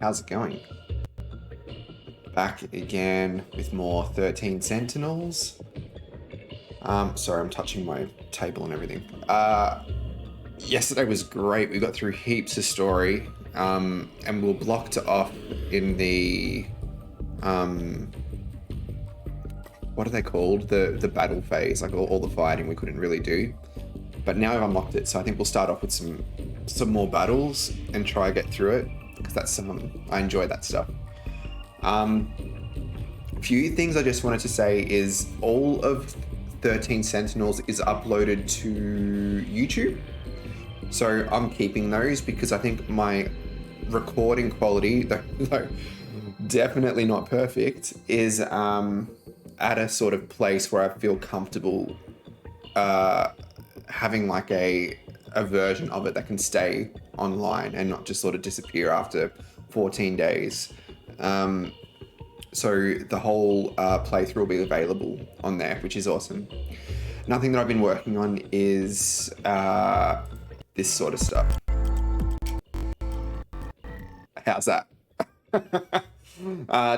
How's it going? Back again with more 13 Sentinels. Sorry, I'm touching my table and everything. Yesterday was great. We got through heaps of story, and we were blocked off in the, what are they called? The battle phase, like all the fighting we couldn't really do. But now I've unlocked it, so I think we'll start off with some more battles and try to get through it, because that's I enjoy that stuff. A few things I just wanted to say is all of 13 Sentinels is uploaded to YouTube. So I'm keeping those because I think my recording quality, though definitely not perfect, is at a sort of place where I feel comfortable having like a version of it that can stay online and not just sort of disappear after 14 days. So the whole playthrough will be available on there, which is awesome. Another thing that I've been working on is this sort of stuff. How's that?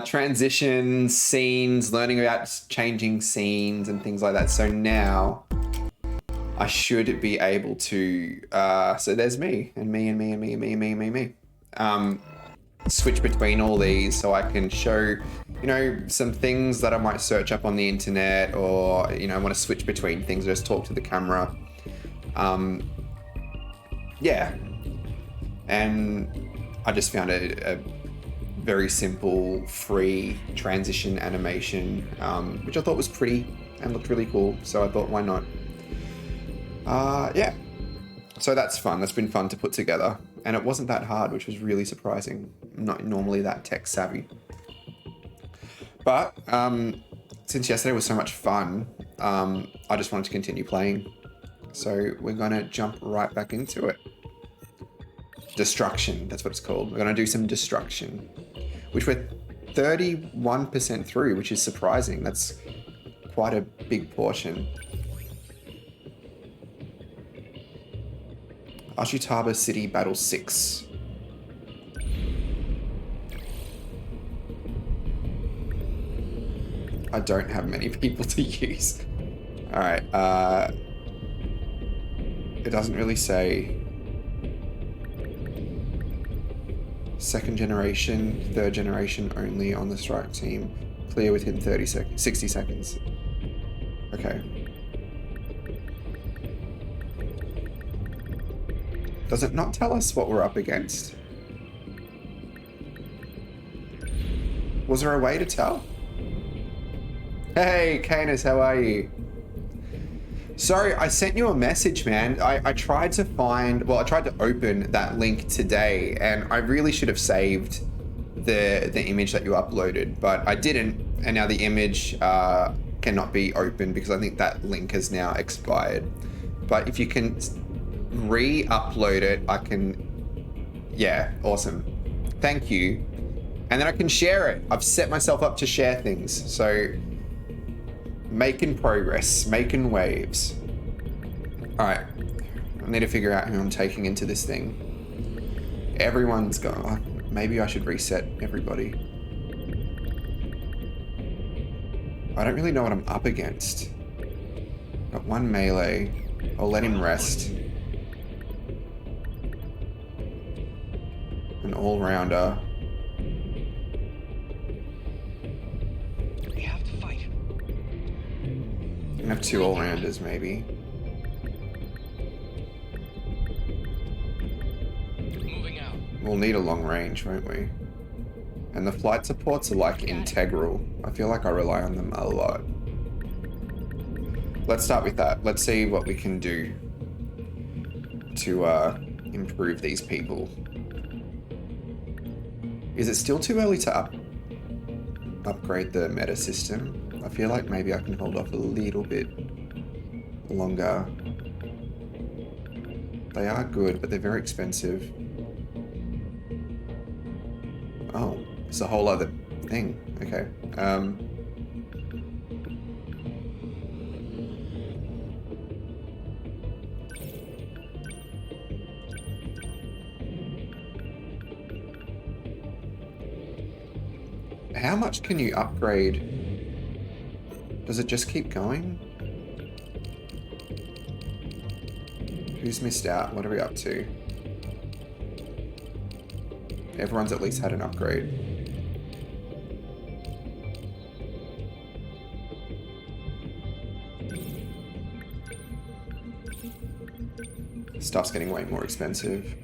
Transition scenes, learning about changing scenes and things like that. So now I should be able to, so there's me and me and me and me and me and me and me and me. Switch between all these so I can show, some things that I might search up on the internet, or, I want to switch between things, just talk to the camera. Yeah. And I just found a very simple, free transition animation, which I thought was pretty and looked really cool. So I thought, why not? Yeah. So that's fun. That's been fun to put together. And it wasn't that hard, which was really surprising. I'm not normally that tech savvy. But since yesterday was so much fun, I just wanted to continue playing. So we're going to jump right back into it. Destruction, that's what it's called. We're going to do some destruction, which we're 31% through, which is surprising. That's quite a big portion. Ashitaba City Battle 6. I don't have many people to use. Alright, it doesn't really say second generation, third generation only on the strike team. Clear within 60 seconds. Okay. Does it not tell us what we're up against? Was there a way to tell? Hey, Canis, how are you? Sorry, I sent you a message, man. I tried to open that link today, and I really should have saved the image that you uploaded, but I didn't, and now the image cannot be opened because I think that link has now expired. But if you can re-upload it, I can... Yeah, awesome. Thank you. And then I can share it. I've set myself up to share things, so... Making progress, making waves. All right, I need to figure out who I'm taking into this thing. Everyone's gone. Maybe I should reset everybody. I don't really know what I'm up against. Got one melee. I'll let him rest. An all-rounder. I have two all-rounders, maybe. Moving out. We'll need a long range, won't we? And the flight supports are like integral. I feel like I rely on them a lot. Let's start with that. Let's see what we can do to improve these people. Is it still too early to upgrade the meta system? I feel like maybe I can hold off a little bit longer. They are good, but they're very expensive. Oh, it's a whole other thing. Okay. How much can you upgrade? Does it just keep going? Who's missed out? What are we up to? Everyone's at least had an upgrade. Stuff's getting way more expensive.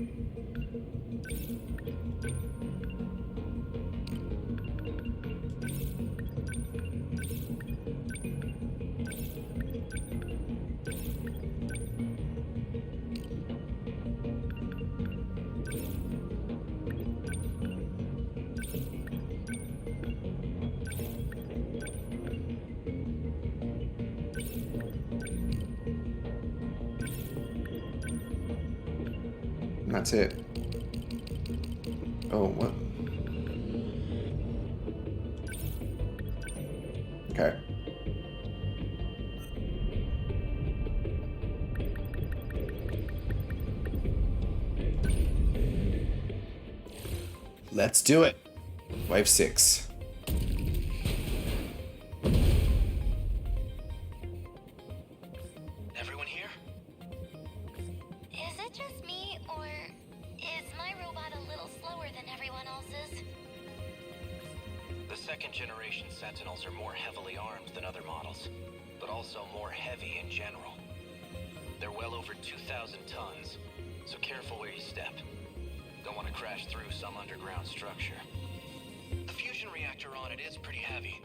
And that's it. Oh, what? Okay. Let's do it. Wave 6. Everyone here? Is it just me, or is my robot a little slower than everyone else's? The second generation Sentinels are more heavily armed than other models, but also more heavy in general. They're well over 2,000 tons, so careful where you step. Don't want to crash through some underground structure. The fusion reactor on it is pretty heavy,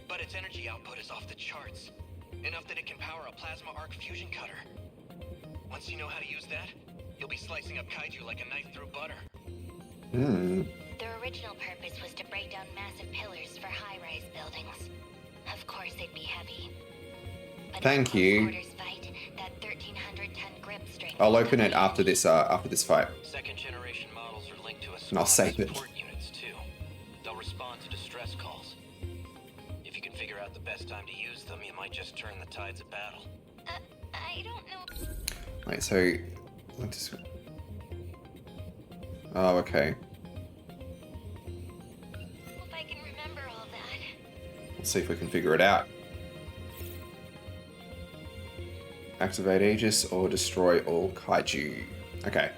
but its energy output is off the charts. Enough that it can power a plasma arc fusion cutter. Once you know how to use that, you'll be slicing up kaiju like a knife through butter. Their original purpose was to break down massive pillars for high-rise buildings. Of course they'd be heavy. But Thank you. Quarters fight, that 1,300-ton grip strength. I'll open it after this fight. Second generation models are linked to a And I'll squad save of it. support units too. They'll respond to distress calls. If you can figure out the best time to use them, you might just turn the tides of battle. I don't know. Wait, so... Oh, okay. Hope I can remember all that. Let's see if we can figure it out. Activate Aegis or destroy all kaiju. Okay.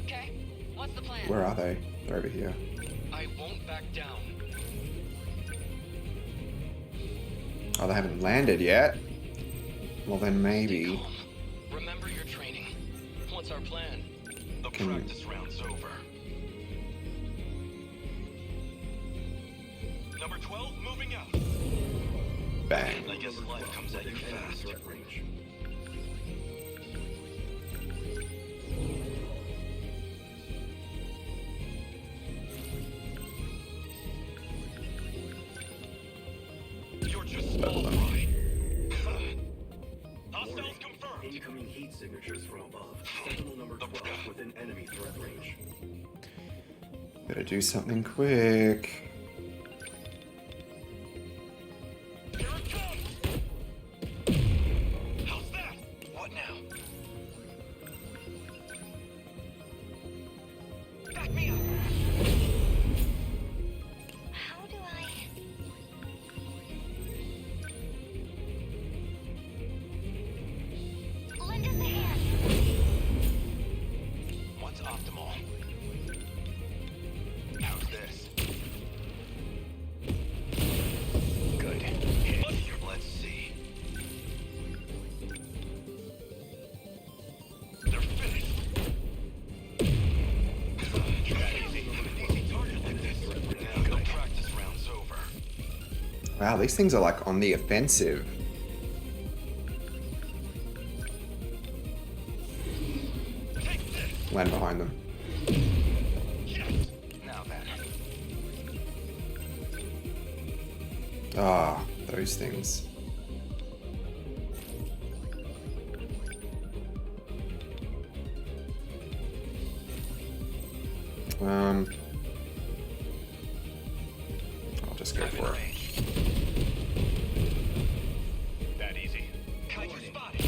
Okay, what's the plan? Where are they? They're over here. I won't back down. Oh, they haven't landed yet? Well, then maybe... Remember your training. What's our plan? The Can- practice round's over. Number 12, moving out. Bang. I guess life comes at you fast. You're just small fry. Hostiles confirmed. Incoming heat signatures from above. Sentinel number 12 within enemy threat range. Better do something quick. Here it comes! How's that? What now? Back me up! How do I... Lend us a hand. What's optimal? How's this? Good. Let's see. They're finished. Easy target like this. Now the practice round's over. Wow, these things are like on the offensive. Take this. Land behind them. Yes. Now then. Ah, those things. I'll just go I'm in for it. range. That easy. Kaiju spotted.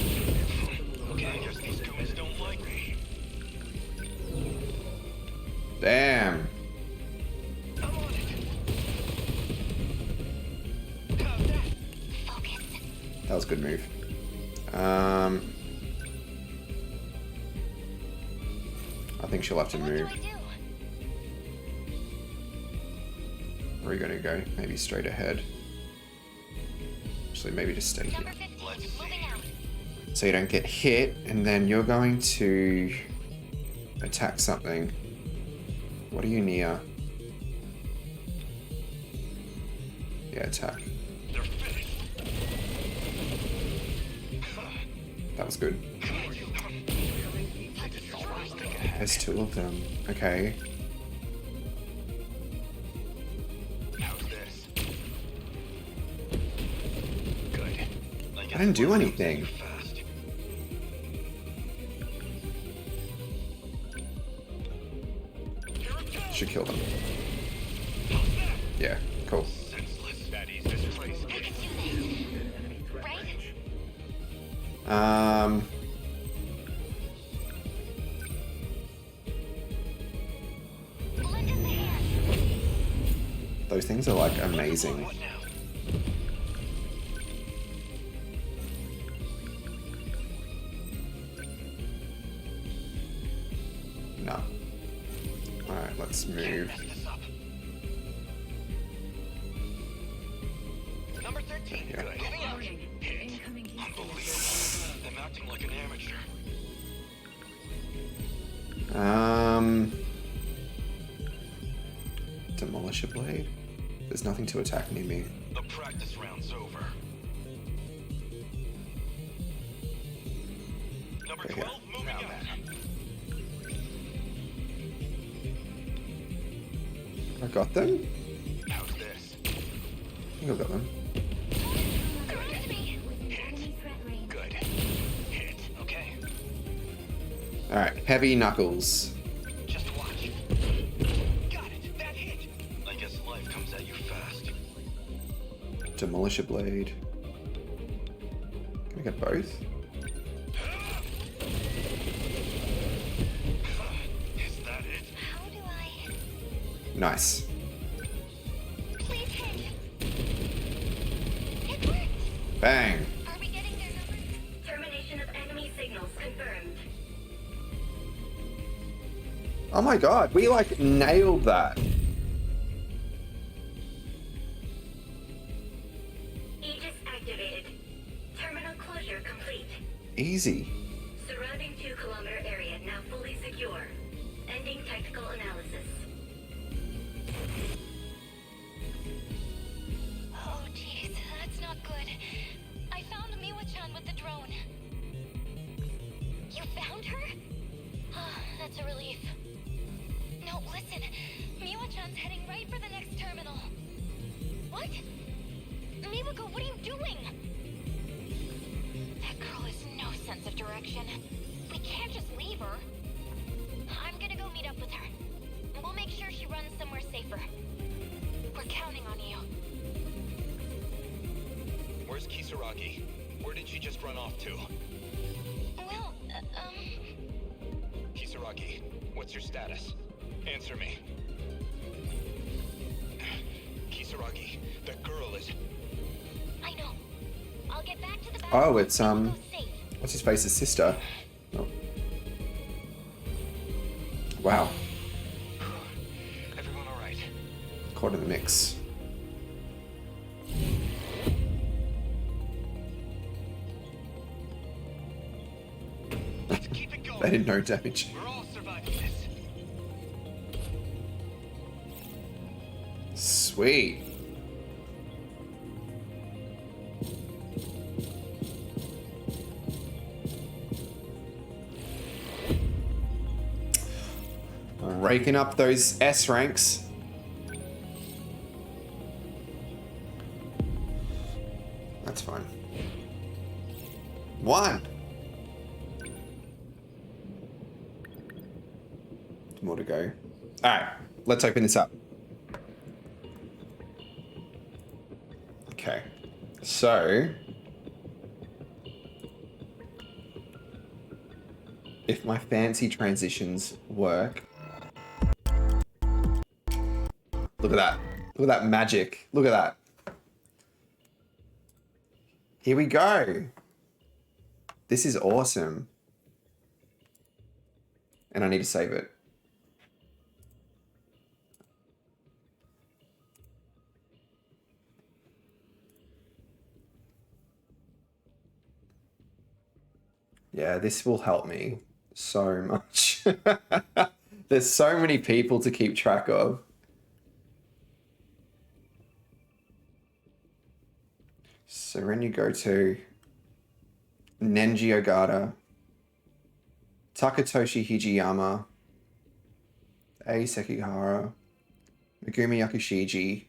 Okay, I guess these goons don't like me. Damn. I'm on it. Focus. That was a good move. I think she'll have to What do move. I do? Where are you gonna go? Maybe straight ahead. Actually, maybe just stay here. Number 15, moving out. So you don't get hit, and then you're going to attack something. What are you near? Yeah, attack. They're finished. That was good. There's two of them. Okay. How's this? Good. I didn't do anything. Fast. Should kill them. Yeah, cool. Senseless. That is this place. I can do this. Right? Lend us a hand. Those things are like amazing. What now? No. Alright, let's move. Mess this up. Number 13. Yeah. Good. Moving out. Hit. Unbelievable. I'm acting like an amateur. Demolish a blade? There's nothing to attack near me. The practice round's over. Number Okay, 12, moving out. I got them? How's this? I think I got them. Surround me. Hit. Good. Hit. Okay. Alright, heavy knuckles. Just watch. Got it. That hit. I guess life comes at you fast. Demolish a blade. Can I get both? Is that it? How do I... Nice. Please hit. It worked. Bang! Are we getting their numbers? Termination of enemy signals confirmed. Oh my god, we like nailed that. Aegis activated. Terminal closure complete. Easy. Surrounding 2-kilometer area now fully secure. Ending technical analysis. Oh, jeez, that's not good. I found Miwa-chan with the drone. You found her? Ah, that's a relief. No, listen. Miwa-chan's heading right for the next terminal. What? Miwako, what are you doing? That girl has no sense of direction. We can't just leave her. I'm gonna go meet up with her. We'll make sure she runs somewhere safer. We're counting on you. Where's Kisaragi? Where did she just run off to? Well, Kisaragi, what's your status? Answer me. Kisaragi, that girl is... I know. I'll get back to the back. Oh, it's, We'll go safe. what's his face's sister? Oh. Wow. Everyone all right? Caught in the mix. Let's keep it going. They did no damage. We're all surviving this. Sweet. Raking up those S ranks. That's fine. 1. More to go. Alright, let's open this up. Okay, so if my fancy transitions work, Look at that. Look at that magic. Look at that. Here we go. This is awesome. And I need to save it. Yeah, this will help me so much. There's so many people to keep track of. So when you go to Nenji Ogata, Takatoshi Hijiyama, Ei Sekihara, Megumi Yakushiji,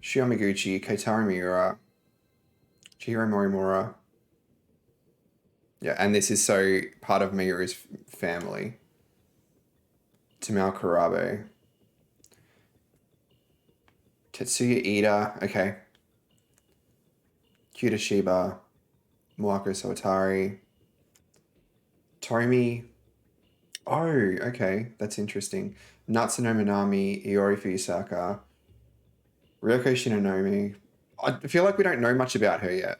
Shio Miguchi, Keitaro Miura, Chihiro Morimura. Yeah, and this is so part of Miura's family. Tamao Kurabe. Tetsuya Ida, okay. Kyuta Shiba, Moako Sawatari, Tomi. Oh, okay, that's interesting. Natsuno Minami, Iori Fuyusaka, Ryoko Shinonome. I feel like we don't know much about her yet.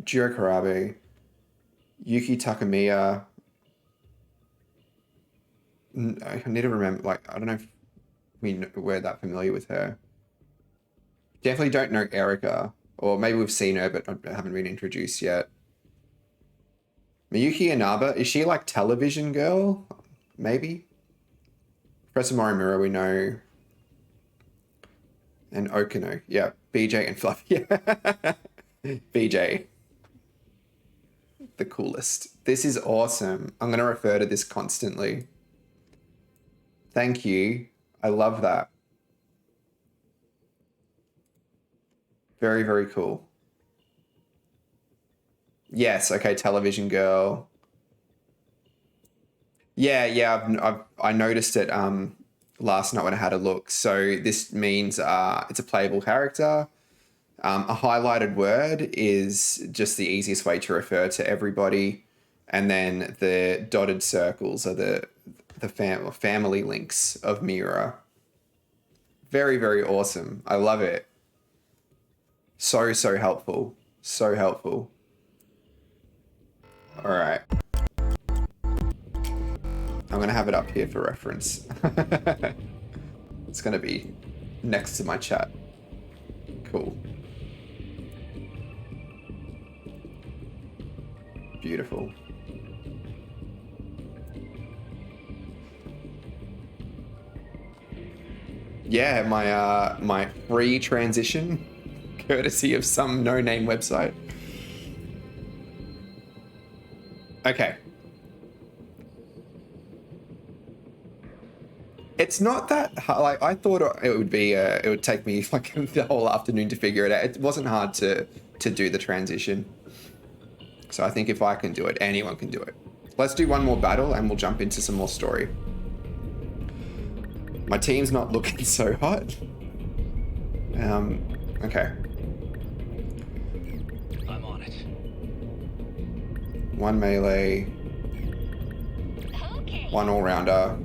Jiro Karabe, Yuki Takamiya. I need to remember, like, I don't know if we're that familiar with her. Definitely don't know Erika. Or maybe we've seen her, but haven't been introduced yet. Miyuki Inaba, is she like television girl? Maybe? Professor Morimura, we know. And Okino. Yeah, BJ and Fluffy. BJ. The coolest. This is awesome. I'm going to refer to this constantly. Thank you. I love that. Very, very cool. Yes, okay, television girl. Yeah, I noticed it last night when I had a look. So this means it's a playable character. A highlighted word is just the easiest way to refer to everybody, and then the dotted circles are the family links of Miura. Very, very awesome. I love it. So helpful. So helpful. All right. I'm going to have it up here for reference. It's going to be next to my chat. Cool. Beautiful. Yeah, my free transition, courtesy of some no-name website. Okay. It's not that hard. Like, I thought it would be. It would take me like the whole afternoon to figure it out. It wasn't hard to do the transition. So I think if I can do it, anyone can do it. Let's do one more battle and we'll jump into some more story. My team's not looking so hot. Okay. I'm on it. One melee. Okay. One all-rounder.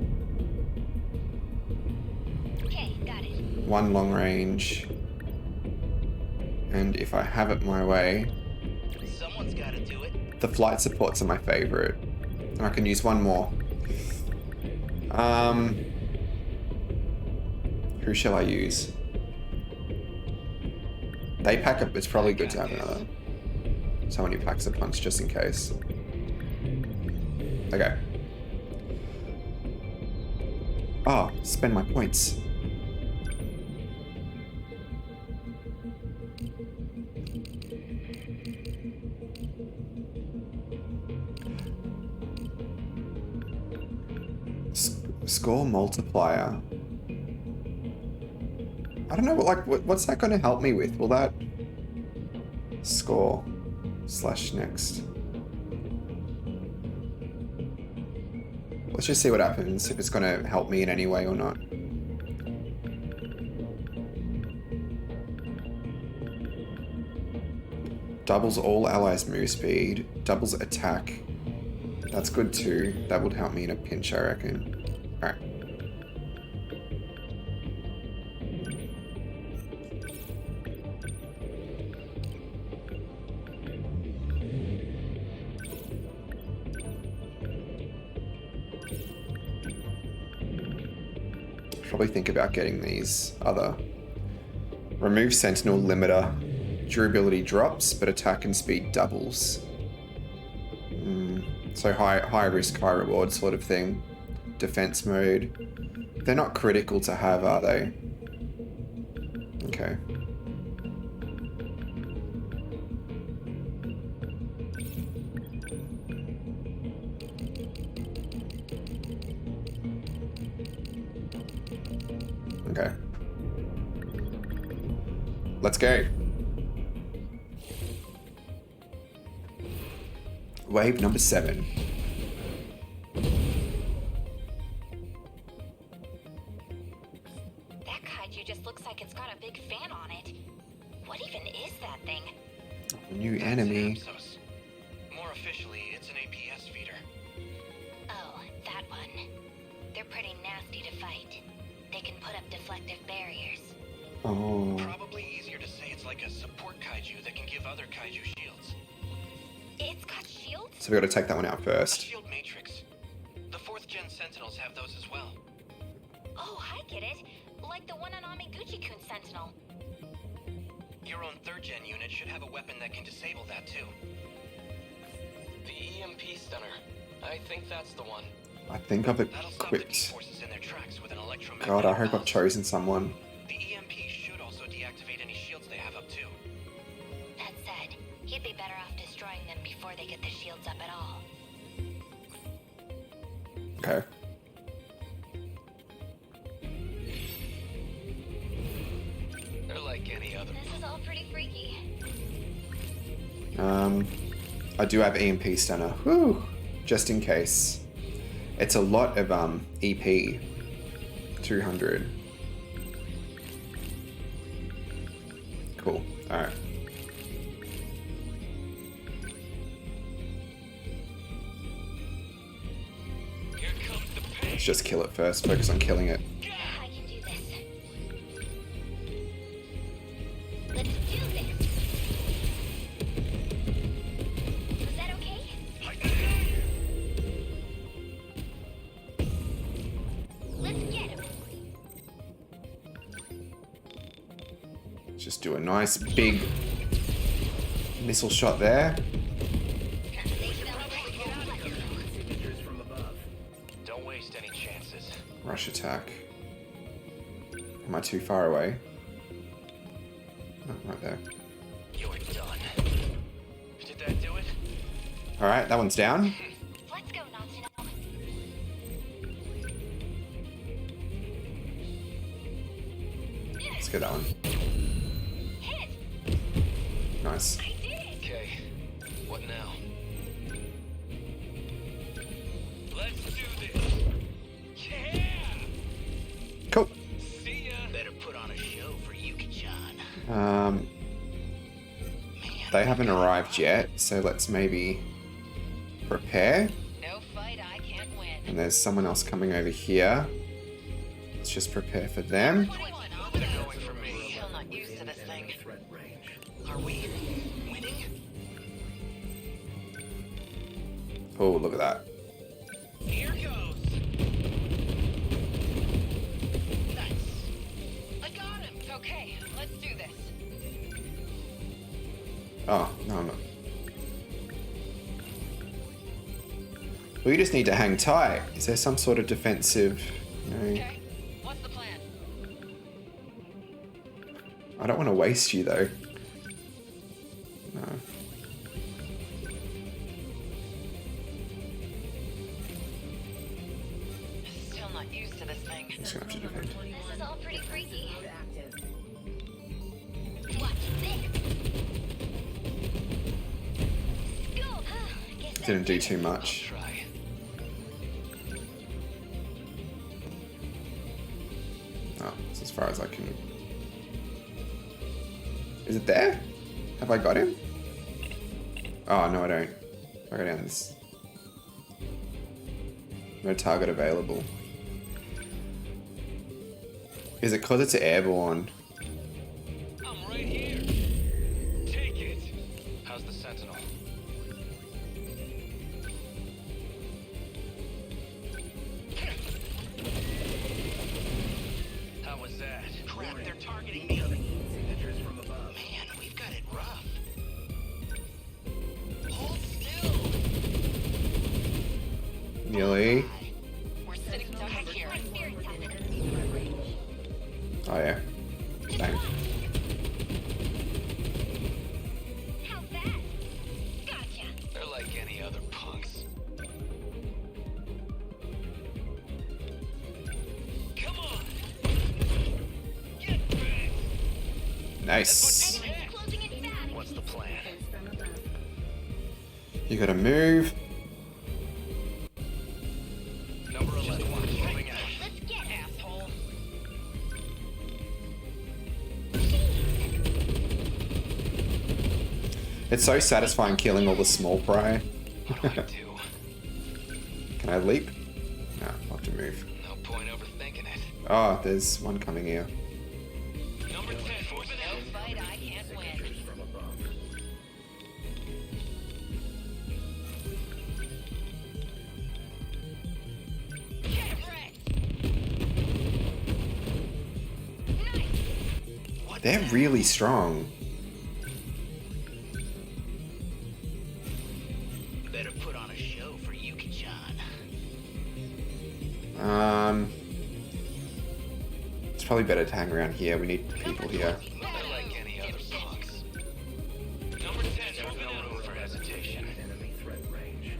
Okay, got it. One long range. And if I have it my way, Someone's got to do it. the flight supports are my favorite. I can use one more. Who shall I use? They pack up. It's probably good to have another. Someone who packs a punch just in case. Okay. Oh, spend my points. Score multiplier. I don't know, what's that going to help me with? Will that score / next? Let's just see what happens, if it's going to help me in any way or not. Doubles all allies' move speed, doubles attack. That's good too. That would help me in a pinch, I reckon. Alright. probably think about getting these other. Remove Sentinel limiter. Durability drops, but attack and speed doubles. So high risk, high reward sort of thing. Defense mode. They're not critical to have, are they? Okay. Okay. Let's go. Wave number 7. That kaiju just looks like it's got a big fan on it. What even is that thing? New enemy. Apsos. More officially, it's an APS feeder. Oh, that one. They're pretty nasty to fight. They can put up deflective barriers. Oh. Probably easier to say it's like a support kaiju that can give other kaiju shields. It's got shields? So we got to take that one out A first. shield matrix. The 4th gen Sentinels have those as well. Oh, I get it. Like the one on Amiguchi-kun's Sentinel. Your own 3rd gen unit should have a weapon that can disable that too. The EMP stunner. I think that's the one. I think I've That'll stop the equipped. D-forces in their tracks with an electromagnetic God, I hope I've pulse. chosen someone. The EMP should also deactivate any shields they have up too. That said, he'd be better off destroying them before they get the shields up at all. Okay. They're like any other. This is all pretty freaky. I do have EMP stunner. Whew. Just in case. It's a lot of EP. 200. Cool. Alright. Here comes the pain. Let's just kill it first. Focus on killing it. I can do this. Let's do this. Was that okay? Let's get him. Just do a nice big missile shot there. Signatures from above. Don't waste any chances. Rush attack. Am I too far away? No, right there. You're done. Did that do it? Alright, that one's down. Let's go, Natsuno. Let's get that one. Hit it! Nice. I did it! Okay. What now? Let's do this. Yeah! Cool. See ya. Better put on a show for Yuki-chan. They haven't arrived yet, so let's maybe prepare. No fight I can't win. And there's someone else coming over here. Let's just prepare for them. They're going for me. Still not used to this thing. Threat range. Are we winning? Oh, look at that. Here goes. Nice. I got him. Okay, let's do this. Oh, no, I'm not. We just need to hang tight. Is there some sort of defensive... No. Okay, what's the plan? I don't want to waste you, though. No. Still not used to this thing. Just gonna have to defend. This is all pretty freaky. Watch this. Go. Guess that Didn't do did too it. much. Try. Oh, it's as far as I can... Is it there? Have I got him? Oh, no, I don't. I go down this... No target available. Is it because it's airborne? I'm right here. Take it. How's the Sentinel? Oh yeah. Bang. How's that? Gotcha. They're like any other punks. Come on! Get back! Nice. Enemy's closing in fast. What's the plan? Defense from above. You gotta move. Number 11. Moving out. Let's get Asshole. It's so satisfying killing all the small fry. What do I do? Can I leap? No, I'll have to move. No point overthinking it. Oh, there's one coming here. Number 10, moving out. fight I can't win. Signatures from above. Get wrecked. Nice. They're really strong. Better put on a show for Yuki-chan. It's probably better to hang around here. We need people here. They're like any other punks. Number 10, moving out. No room for hesitation. Enemy threat range.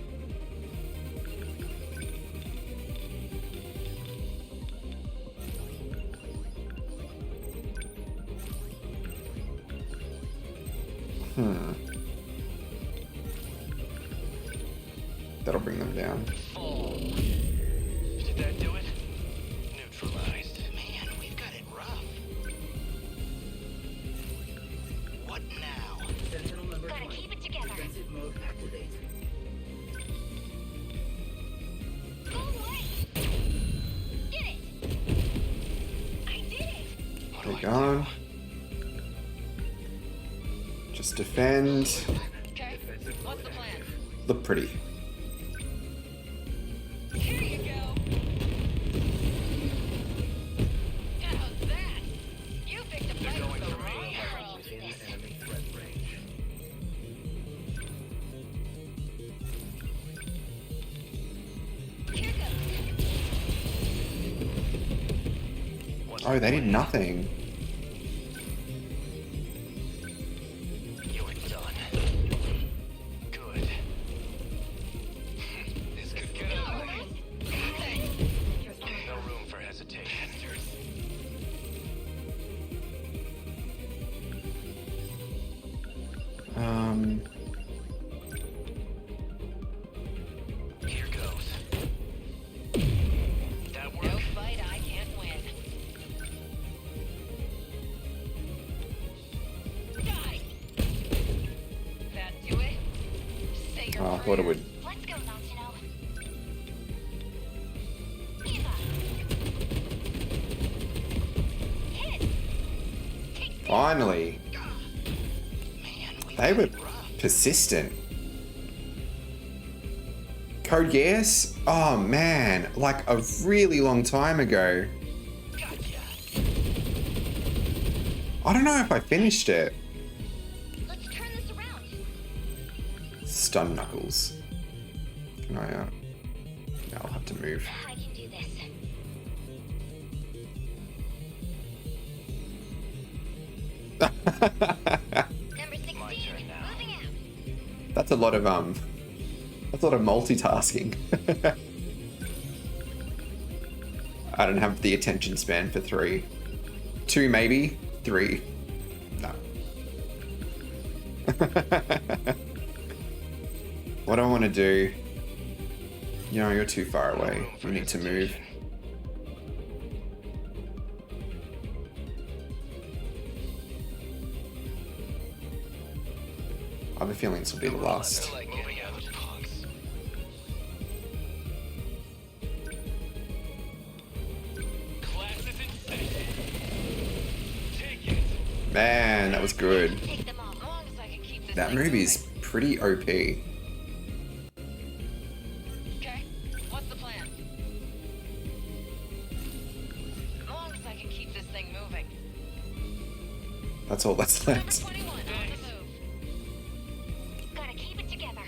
That'll bring them down. Fall. Did that do it? Neutralized. Man, we've got it rough. What now? Sentinel number Gotta 20. keep it together. Defensive mode activate. Go away. Get it. I did it. What They're do I gone. Just defend. Okay. What's the plan? Look pretty. Here you go. How's that? You picked a fight with the wrong girl. Within enemy threat range. Here goes. What's Oh, the they did plan? nothing. You're done. Good. This could get ugly. No room for hesitation. Here goes. That No work? fight I can't win. Die. That do it? Say your Oh, I thought it would. Let's go, Naruto. Eva. Hit. Take Finally. Man, we They were got it rough. persistent. Code Geass? Oh man, like a really long time ago. Gotcha. I don't know if I finished it. Let's turn this around. Stun Knuckles. Can I, no, I'll have to move. I can do this. Number 16, My turn now. moving out. That's a lot of, multitasking. I don't have the attention span for 3. 2 maybe, 3. No. What do I want to do? You know, you're too far away. You need to move. I have a feeling this will be the last. They're like any other punks. Class is in session. Take it. Man, that was good. Take them all. As long as I can keep this That thing movie's moving. pretty OP. Okay. What's the plan? As long as I can keep this thing moving. That's all that's Number left. 21, on the move. Gotta keep it together.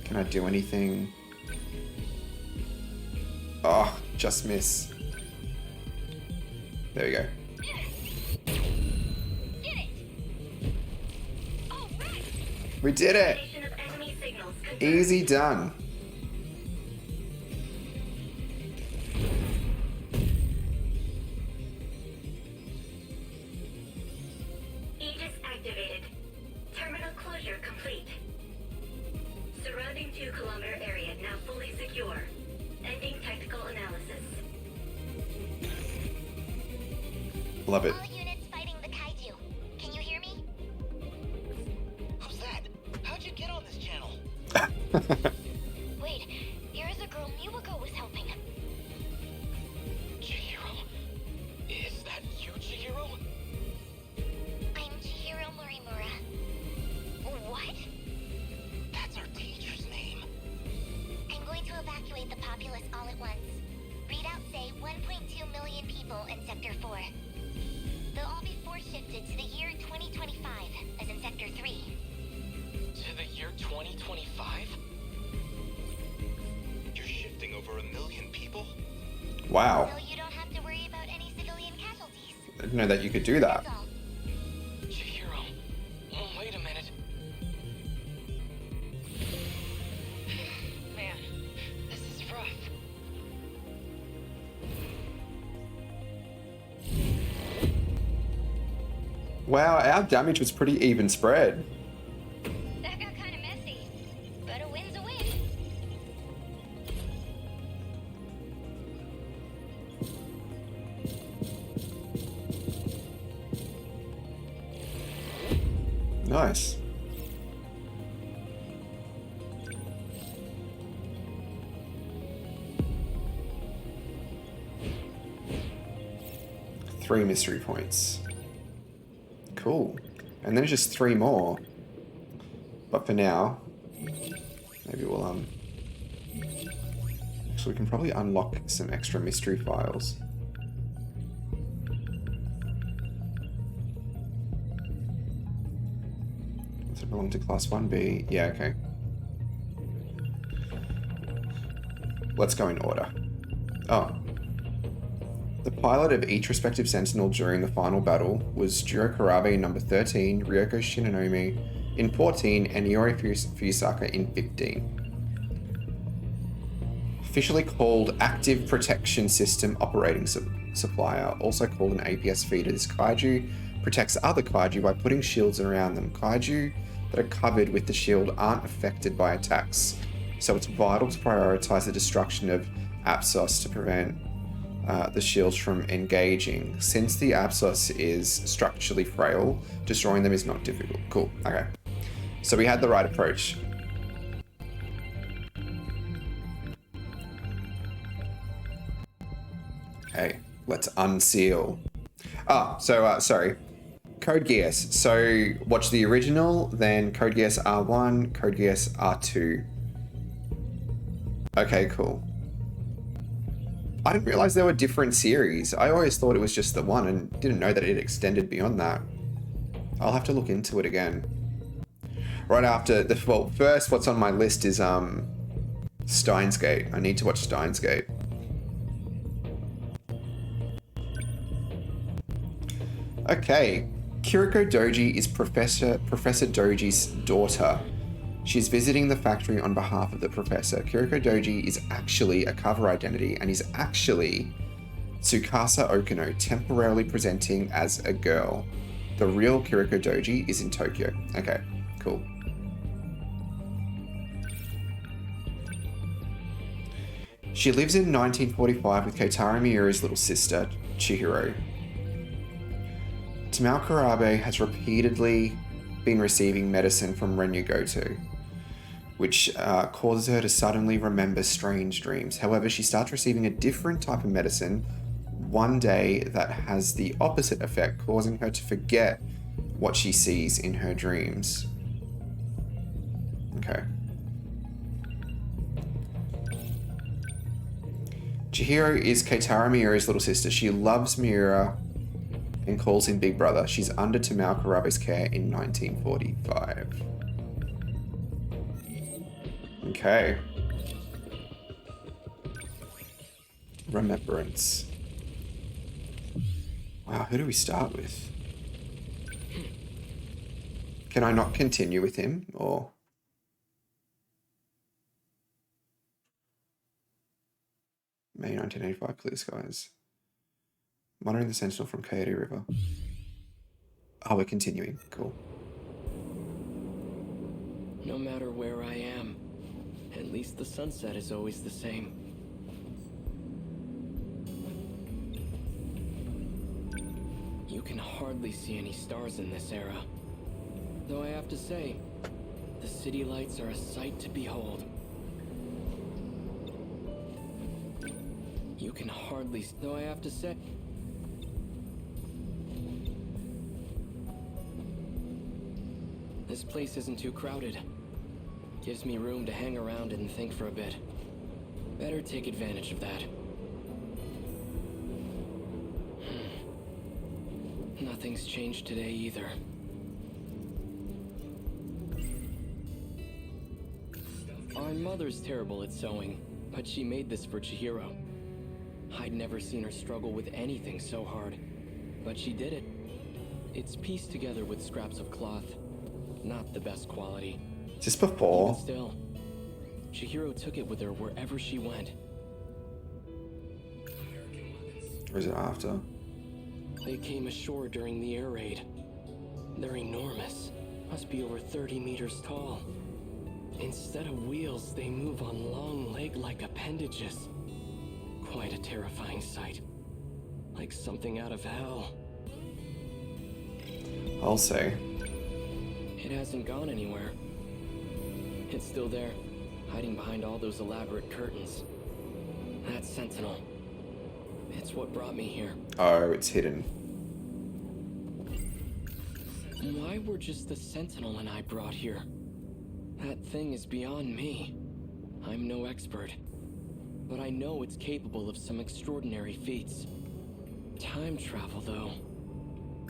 Can I do anything? Oh, just miss. There we go. We did it! Location of enemy signals confirmed. Easy done. Aegis activated. Terminal closure complete. Surrounding 2-kilometer area now fully secure. Ending tactical analysis. Love it. All units fighting the kaiju. Can you hear me? Who's that? How'd you get on this channel? Wait, here is a girl Miwako was helping. Chihiro? Is that you, Chihiro? I'm Chihiro Morimura. What? That's our teacher's name. I'm going to evacuate the populace all at once. Readouts say 1.2 million people in Sector 4. They'll all be force shifted to the year 2025, as in Sector 3. To the year 2025? You're shifting over 1 million people? Wow. So you don't have to worry about any civilian casualties. I didn't know that you could do that. That's all. Chihiro. Oh, wait a minute. Man, this is rough. Wow, our damage was pretty even spread. That got kind of messy. But a win's a win. Nice. Three mystery points. Cool. And then it's just 3 more. But for now, maybe we'll so we can probably unlock some extra mystery files. Does it belong to class 1B? Yeah, okay. Let's go in order. Oh. The pilot of each respective Sentinel during the final battle was Jiro Karabe in number 13, Ryoko Shinonome in 14, and Iori Fusaka in 15. Officially called Active Protection System Operating Supplier, also called an APS feeder, this kaiju protects other kaiju by putting shields around them. Kaiju that are covered with the shield aren't affected by attacks, so it's vital to prioritize the destruction of Apsos to prevent the shields from engaging. Since the Apsos is structurally frail, destroying them is not difficult. Cool, okay. So we had the right approach. Okay, let's unseal. Sorry. Code Geass. So watch the original, then Code Geass R1, Code Geass R2. Okay, cool. I didn't realize there were different series. I always thought it was just the one and didn't know that it extended beyond that. I'll have to look into it again. Right after the, well, first what's on my list is Steins Gate. I need to watch Steins Gate. Okay, Kiriko Doji is Professor Doji's daughter. She's visiting the factory on behalf of the professor. Kiriko Doji is actually a cover identity and is actually Tsukasa Okino, temporarily presenting as a girl. The real Kiriko Doji is in Tokyo. Okay, cool. She lives in 1945 with Keitaro Miura's little sister, Chihiro. Tamao Karabe has repeatedly been receiving medicine from Renya Goto, which causes her to suddenly remember strange dreams. However, she starts receiving a different type of medicine one day that has the opposite effect, causing her to forget what she sees in her dreams. Okay. Chihiro is Keitaro Miura's little sister. She loves Miura and calls him Big Brother. She's under Tamao Karabe's care in 1945. Okay. Remembrance. Wow, who do we start with? Can I not continue with him, or? May 1985, clear skies. Monitoring the Sentinel from Coyote River. Oh, we're continuing. Cool. No matter where I am, at least the sunset is always the same. You can hardly see any stars in this era. Though I have to say, the city lights are a sight to behold. You can hardly, though I have to say, this place isn't too crowded. Gives me room to hang around and think for a bit. Better take advantage of that. Nothing's changed today either. Our mother's terrible at sewing, but she made this for Chihiro. I'd never seen her struggle with anything so hard, but she did it. It's pieced together with scraps of cloth. Not the best quality. Just before. Even still, Chihiro took it with her wherever she went. Or is it after? They came ashore during the air raid. They're enormous. Must be over 30 meters tall. Instead of wheels, they move on long leg-like appendages. Quite a terrifying sight. Like something out of hell. I'll say. It hasn't gone anywhere. It's still there, hiding behind all those elaborate curtains. That Sentinel. It's what brought me here. Oh, it's hidden. Why were just the Sentinel and I brought here? That thing is beyond me. I'm no expert. But I know it's capable of some extraordinary feats. Time travel, though.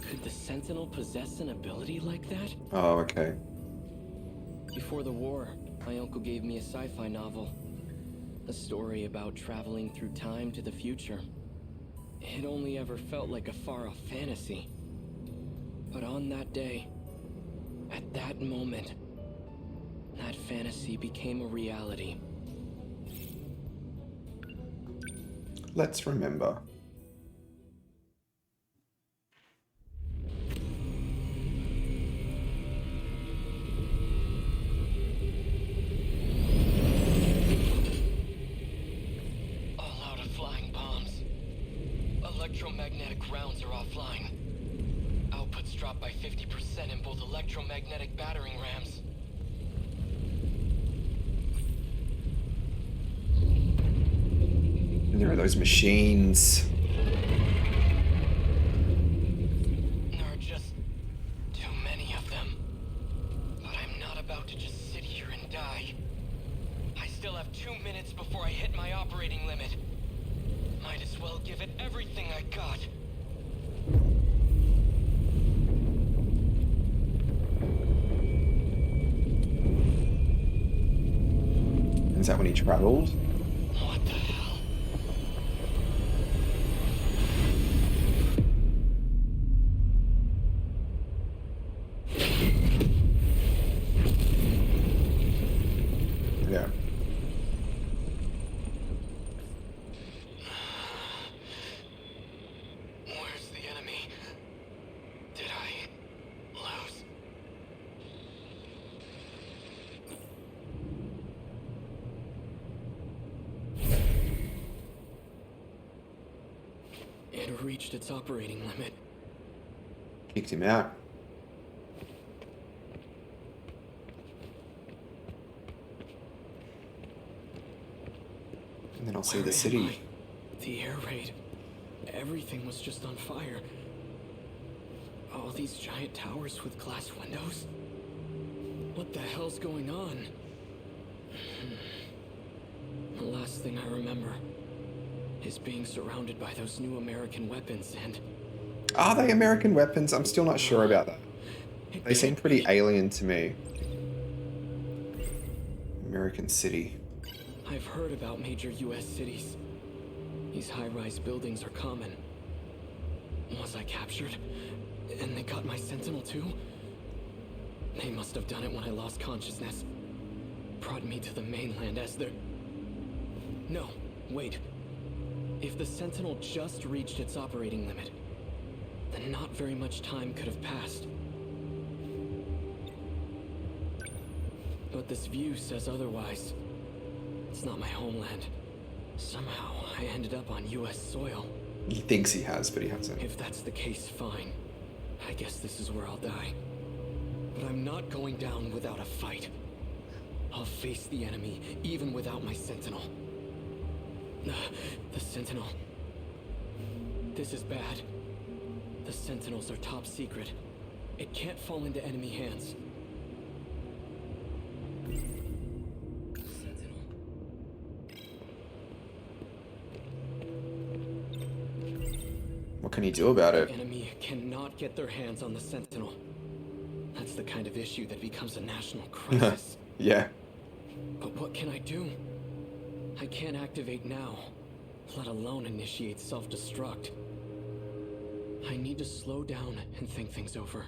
Could the Sentinel possess an ability like that? Oh, okay. Before the war, my uncle gave me a sci-fi novel. A story about traveling through time to the future. It only ever felt like a far-off fantasy. But on that day, at that moment, that fantasy became a reality. Let's remember. All out of flying bombs. Electromagnetic rounds are offline. Outputs dropped by 50% in both electromagnetic battering rams. And there are those machines. There are just too many of them. But I'm not about to just sit here and die. I still have 2 minutes before I hit my operating limit. Might as well give it everything I got. Is that when he traveled? What the hell? Yeah. Where's the enemy? Did I lose? It reached its operating limit. Kicked him out. And then I'll see Where the am city. I? The air raid. Everything was just on fire. All these giant towers with glass windows. What the hell's going on? The last thing I remember is being surrounded by those new American weapons and... Are they American weapons? I'm still not sure about that. They seem pretty alien to me. American City. I've heard about major US cities. These high-rise buildings are common. Was I captured? And they got my Sentinel too? They must have done it when I lost consciousness. Brought me to the mainland as their... No, wait. If the Sentinel just reached its operating limit, then not very much time could have passed. But this view says otherwise. It's not my homeland. Somehow, I ended up on US soil. He thinks he has, but he hasn't. If that's the case, fine. I guess this is where I'll die. But I'm not going down without a fight. I'll face the enemy, even without my Sentinel. The Sentinel. This is bad. The Sentinels are top secret. It can't fall into enemy hands. Sentinel. What can he do about it? The enemy cannot get their hands on the Sentinel. That's the kind of issue that becomes a national crisis. Yeah. But what can I do? I can't activate now, let alone initiate self-destruct. I need to slow down and think things over.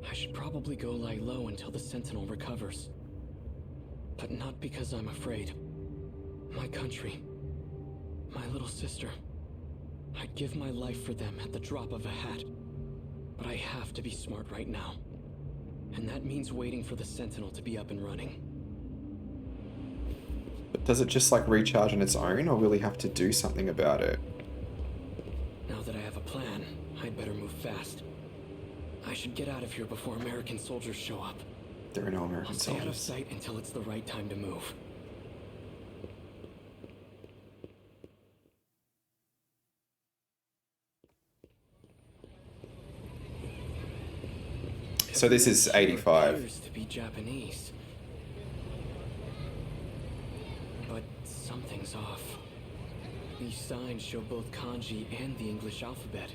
I should probably go lie low until the Sentinel recovers. But not because I'm afraid. My country, my little sister. I'd give my life for them at the drop of a hat. But I have to be smart right now. And that means waiting for the Sentinel to be up and running. But does it just like recharge on its own, or will he have to do something about it? Now that I have a plan, I'd better move fast. I should get out of here before American soldiers show up. There are no I'll American stay out of soldiers. sight until it's the right time to move. So this is Sure 85. appears to be Japanese. But something's off. These signs show both kanji and the English alphabet.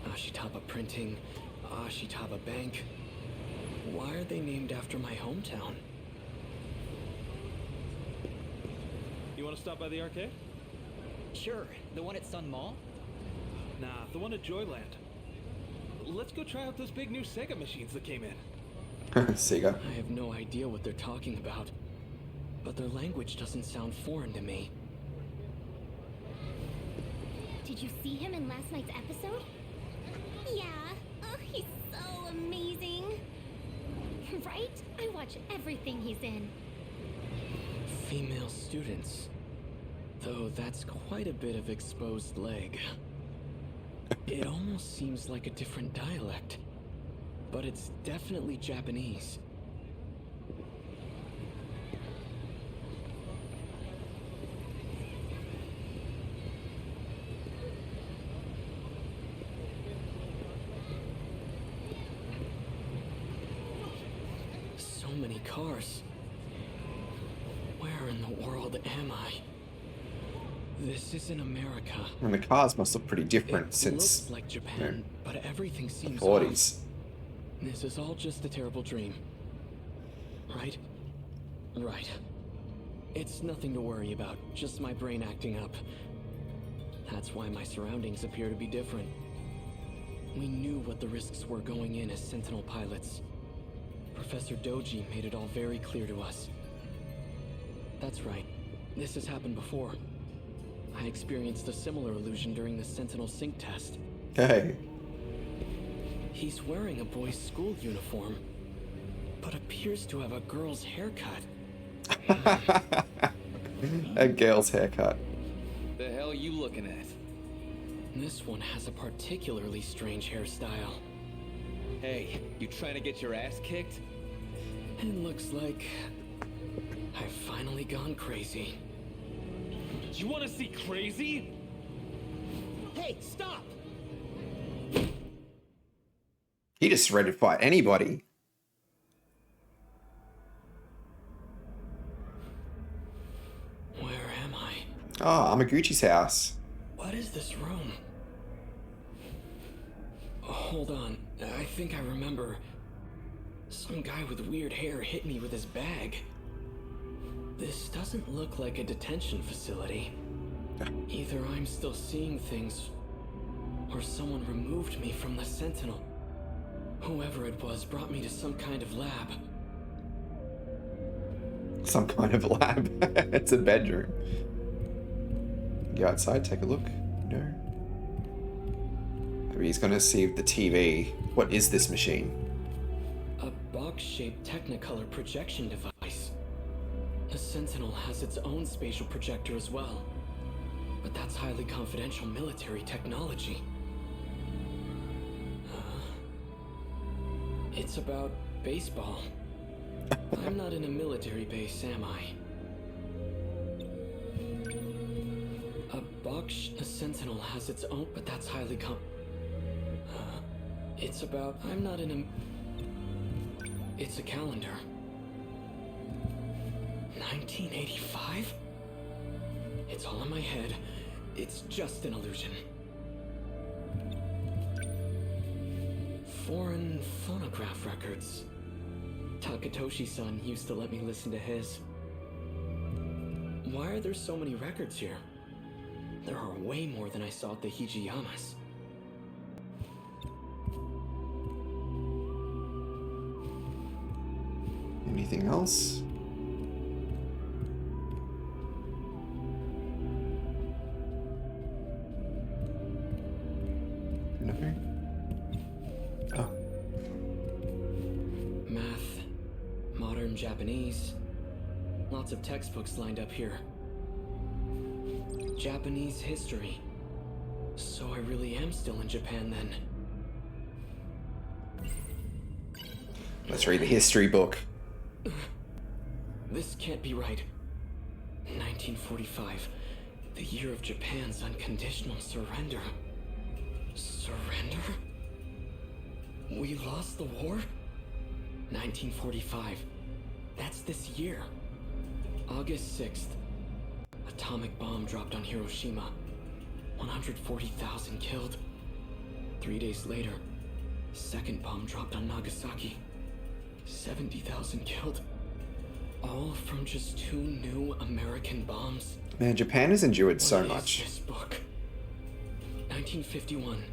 Ashitaba Printing, Ashitaba Bank. Why are they named after my hometown? You want to stop by the arcade? Sure, the one at Sun Mall? Nah, the one at Joyland. Let's go try out those big new Sega machines that came in. Sega. I have no idea what they're talking about, but their language doesn't sound foreign to me. Did you see him in last night's episode? Yeah. Oh, he's so amazing. Right? I watch everything he's in. Female students. Though that's quite a bit of exposed leg. It almost seems like a different dialect, but it's definitely Japanese. So many cars. Where in the world am I? This isn't America. And the cars must look pretty different It since looks like Japan, but everything the seems 40s. off. This is all just a terrible dream. Right? Right. It's nothing to worry about, just my brain acting up. That's why my surroundings appear to be different. We knew what the risks were going in as Sentinel pilots. Professor Doji made it all very clear to us. That's right. This has happened before. I experienced a similar illusion during the Sentinel sync test. Hey. He's wearing a boy's school uniform, but appears to have a girl's haircut. A girl's haircut. The hell you looking at? This one has a particularly strange hairstyle. Hey, you trying to get your ass kicked? It looks like I've finally gone crazy. You want to see crazy? Hey, stop! He just ready to fight anybody. Where am I? Oh, Amaguchi's house. What is this room? Oh, hold on. I think I remember. Some guy with weird hair hit me with his bag. This doesn't look like a detention facility. Either I'm still seeing things, or someone removed me from the Sentinel. Whoever it was brought me to some kind of lab. Some kind of lab. It's a bedroom. Go outside, take a look. No. Maybe he's gonna see the TV. What is this machine? A box-shaped Technicolor projection device. The Sentinel has its own spatial projector as well. But that's highly confidential military technology. It's about baseball. I'm not in a military base, am I? The Sentinel has its own, but that's highly it's about, I'm not in a, it's a calendar. 1985? It's all in my head. It's just an illusion. Foreign phonograph records. Takatoshi-san used to let me listen to his. Why are there so many records here? There are way more than I saw at the Hijiyamas. Anything else? No. Oh. Math, modern Japanese. Lots of textbooks lined up here. Japanese history. So I really am still in Japan then. Let's read the history book. This can't be right. 1945, the year of Japan's unconditional surrender. Surrender? We lost the war? 1945. That's this year. August 6th. Atomic bomb dropped on Hiroshima. 140,000 killed. 3 days later, second bomb dropped on Nagasaki. 70,000 killed. All from just 2 new American bombs. Man, Japan has endured so What much. is this book? 1951,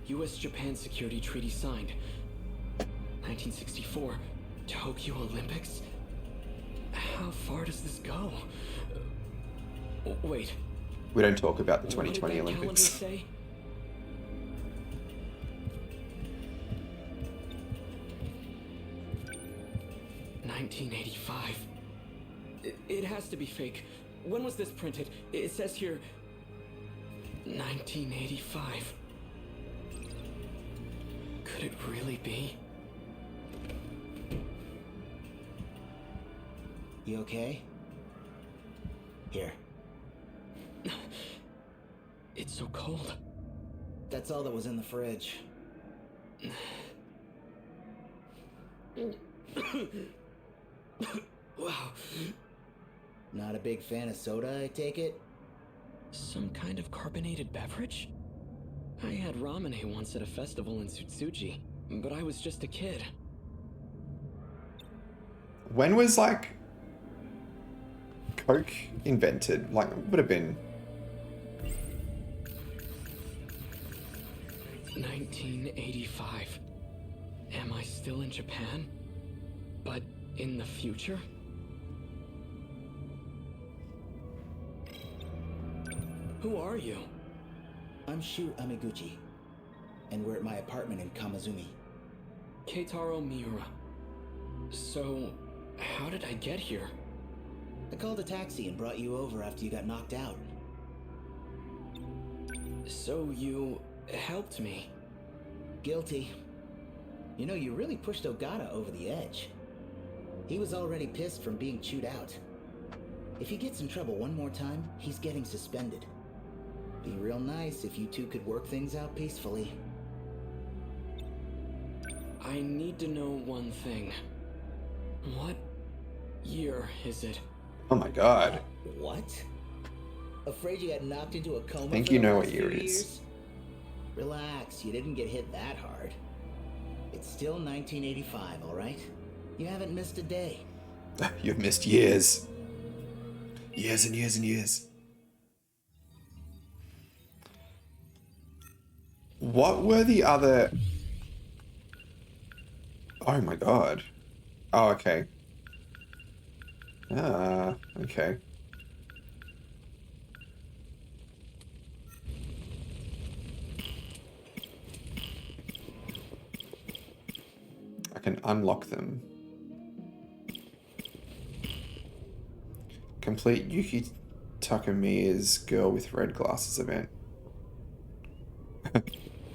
U.S.-Japan Security Treaty signed. 1964, Tokyo Olympics? How far does this go? Wait. We don't talk about the What did 2020 that calendar Olympics. say? $1985. It has to be fake. When was this printed? It says here 1985. Could it really be? You okay? Here. It's so cold. That's all that was in the fridge. Wow. Not a big fan of soda, I take it? Some kind of carbonated beverage? I had ramen once at a festival in Tsutsuji, but I was just a kid. When was like Coke invented? Like, it would have been 1985. Am I still in Japan? But in the future? Who are you? I'm Shu Amiguchi, and we're at my apartment in Kamazumi. Keitaro Miura. So, how did I get here? I called a taxi and brought you over after you got knocked out. So you helped me? Guilty. You know, you really pushed Ogata over the edge. He was already pissed from being chewed out. If he gets in trouble one more time, he's getting suspended. Be real nice if you two could work things out peacefully. I need to know one thing. What year is it? Oh my god. What? Afraid you got knocked into a coma? I think for you the know last what year few it is. years? Relax, you didn't get hit that hard. It's still 1985, all right? You haven't missed a day. You've missed years. Years and years and years. What were the other... Oh my god. Oh, okay. Ah, okay. I can unlock them. Complete Yuki Takamiya's Girl with Red Glasses event.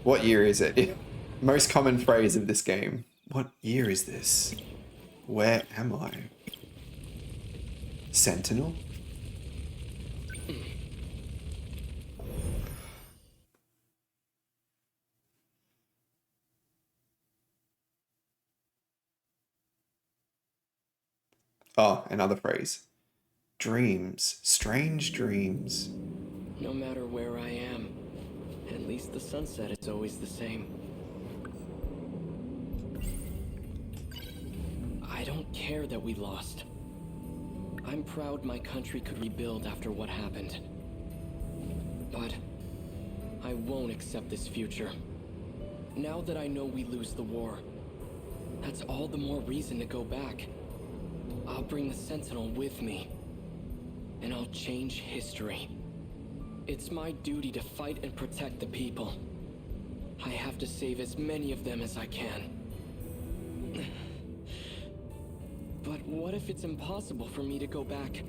What year is it? Most common phrase of this game. What year is this? Where am I? Sentinel? Oh, another phrase. Dreams. Strange dreams. No matter where I am, at least the sunset is always the same. I don't care that we lost. I'm proud my country could rebuild after what happened. But I won't accept this future. Now that I know we lose the war, that's all the more reason to go back. I'll bring the Sentinel with me, and I'll change history. It's my duty to fight and protect the people. I have to save as many of them as I can. But what if it's impossible for me to go back?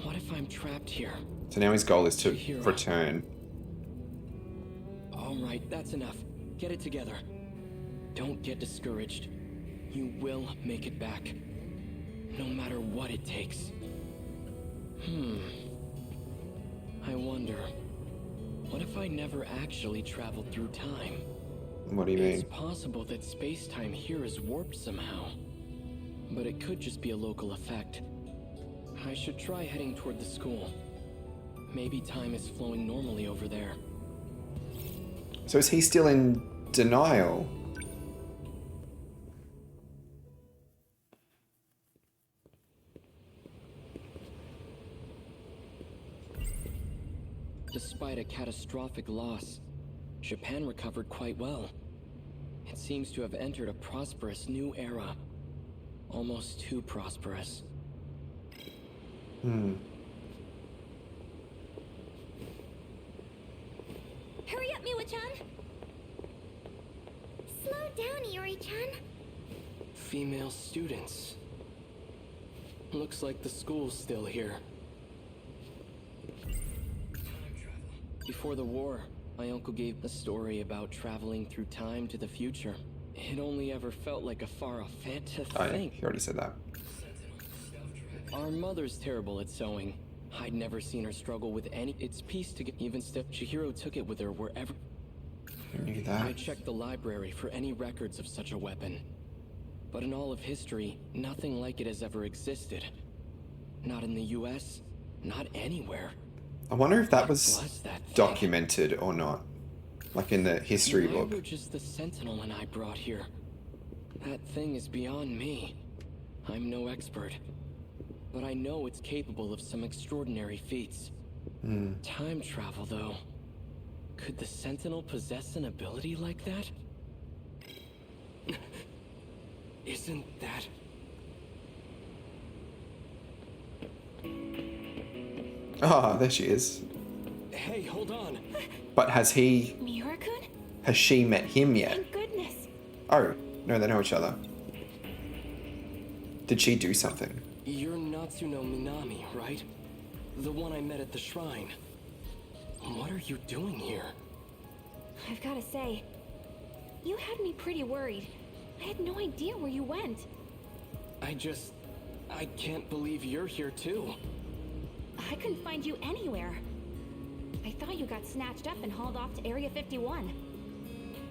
What if I'm trapped here? So now his goal is to Chihiro. return. All right, that's enough. Get it together. Don't get discouraged. You will make it back. No matter what it takes. I wonder, what if I never actually traveled through time? What do you mean? It's possible that space-time here is warped somehow. But it could just be a local effect. I should try heading toward the school. Maybe time is flowing normally over there. So is he still in denial? Despite a catastrophic loss, Japan recovered quite well. It seems to have entered a prosperous new era. Almost too prosperous. Hurry up, Miwa-chan! Slow down, Iori-chan. Female students. Looks like the school's still here. Before the war, my uncle gave a story about traveling through time to the future. It only ever felt like a far-off fantasy. Oh, yeah, he already said that. Our mother's terrible at sewing. I'd never seen her struggle with any. It's pieced together. Even still, Chihiro took it with her wherever. Who knew I that? checked the library for any records of such a weapon. But in all of history, nothing like it has ever existed. Not in the US, not anywhere. I wonder if that What was was that thing? documented or not. Like in the history book. Neither just the Sentinel and I brought here. That thing is beyond me. I'm no expert. But I know it's capable of some extraordinary feats. Time travel, though. Could the Sentinel possess an ability like that? Isn't that... Ah, there she is. Hey, hold on. But has Miura-kun? she met him yet? Thank goodness. Oh, no, they know each other. Did she do something? You're Natsuno Minami, right? The one I met at the shrine. What are you doing here? I've gotta say, you had me pretty worried. I had no idea where you went. I can't believe you're here too. I couldn't find you anywhere. I thought you got snatched up and hauled off to Area 51.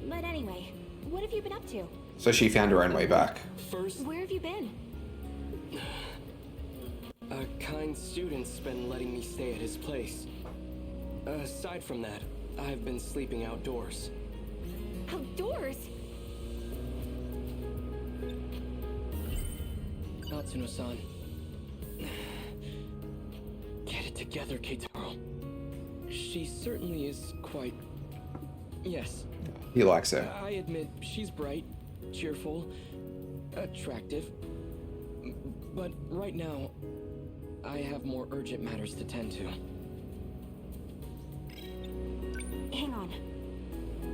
But anyway, what have you been up to? So she found her own way back. First, Where have you been? a kind student's been letting me stay at his place. Aside from that, I've been sleeping outdoors. Outdoors? Natsuno-san. Get it together, Keitaro. She certainly is quite... Yes, He likes her. I admit she's bright, cheerful, attractive. But right now, I have more urgent matters to tend to. Hang on.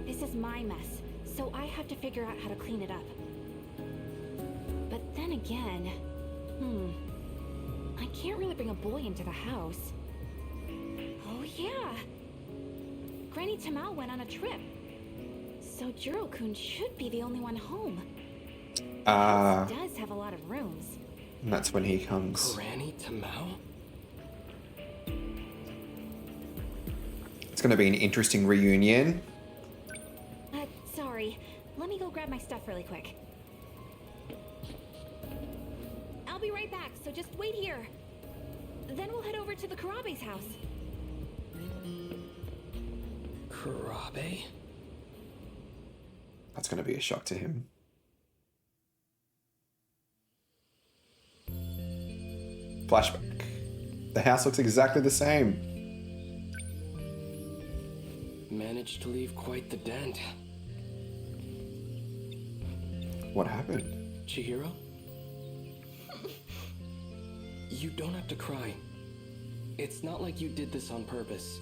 This is my mess, so I have to figure out how to clean it up. But then again, I can't really bring a boy into the house. Oh yeah! Granny Tamao went on a trip. So Jiro-kun should be the only one home. The house does have a lot of rooms. And that's when he comes. Granny Tamao? It's going to be an interesting reunion. Sorry. Let me go grab my stuff really quick. I'll be right back, so just wait here. Then we'll head over to the Karabe's house. Karabe? That's going to be a shock to him. Flashback. The house looks exactly the same. Managed to leave quite the dent. What happened? Chihiro? You don't have to cry. It's not like you did this on purpose.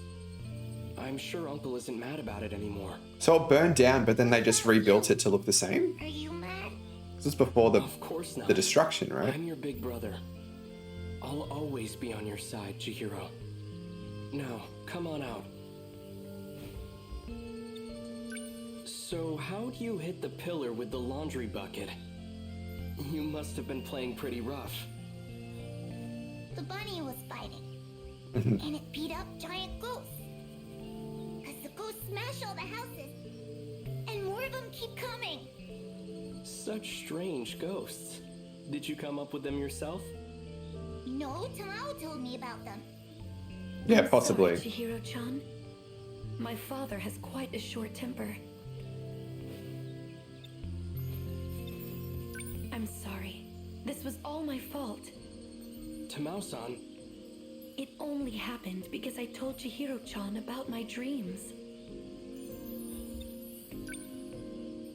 I'm sure Uncle isn't mad about it anymore. So it burned down, but then they just rebuilt it to look the same? Are you mad? This is before Of course not. the destruction, right? I'm your big brother. I'll always be on your side, Chihiro. Now, come on out. So, how'd you hit the pillar with the laundry bucket? You must have been playing pretty rough. The bunny was fighting. And it beat up giant ghosts. Because the ghosts smash all the houses. And more of them keep coming. Such strange ghosts. Did you come up with them yourself? No, Tamao told me about them. Yeah, possibly. Sorry, Chihiro-chan. My father has quite a short temper. I'm sorry. This was all my fault. Tamao-san. It only happened because I told Chihiro-chan about my dreams.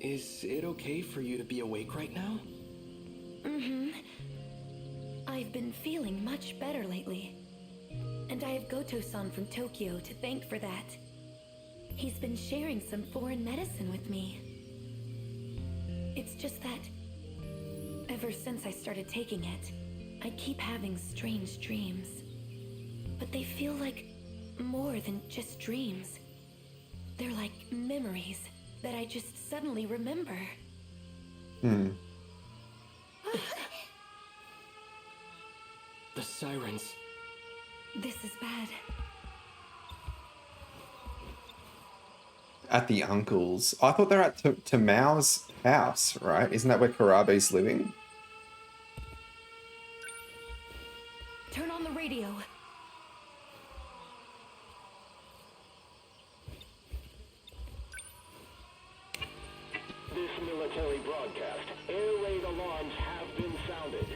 Is it okay for you to be awake right now? Mm-hmm. I've been feeling much better lately. And I have Goto-san from Tokyo to thank for that. He's been sharing some foreign medicine with me. It's just that ever since I started taking it, I keep having strange dreams. But they feel like more than just dreams. They're like memories that I just suddenly remember. The sirens. This is bad. At the uncle's. I thought they're at Tamao's house, right? Isn't that where Karabe's living? Turn on the radio. This military broadcast. Air raid alarms have been sounded.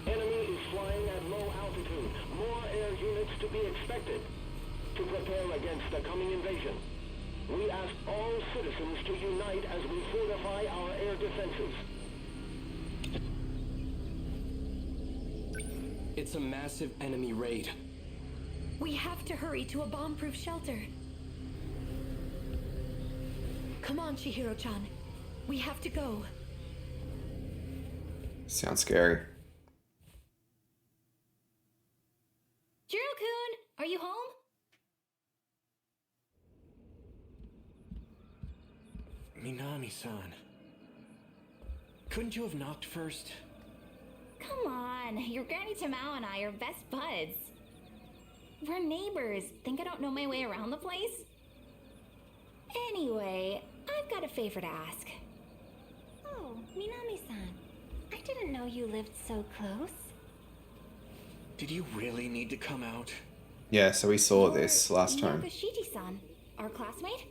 Enemy is flying at low altitude. More air units to be expected. To prepare against the coming invasion, we ask all citizens to unite as we fortify our air defenses. It's a massive enemy raid. We have to hurry to a bomb-proof shelter. Come on, Chihiro-chan. We have to go. Sounds scary. Jiro-kun, are you home? Minami-san. Couldn't you have knocked first? Come on, your Granny Tamao and I are best buds. We're neighbors. Think I don't know my way around the place? Anyway, I've got a favor to ask. Oh, Minami-san. I didn't know you lived so close. Did you really need to come out? Yeah, so we saw this last time. Nakashiji-san, our classmate?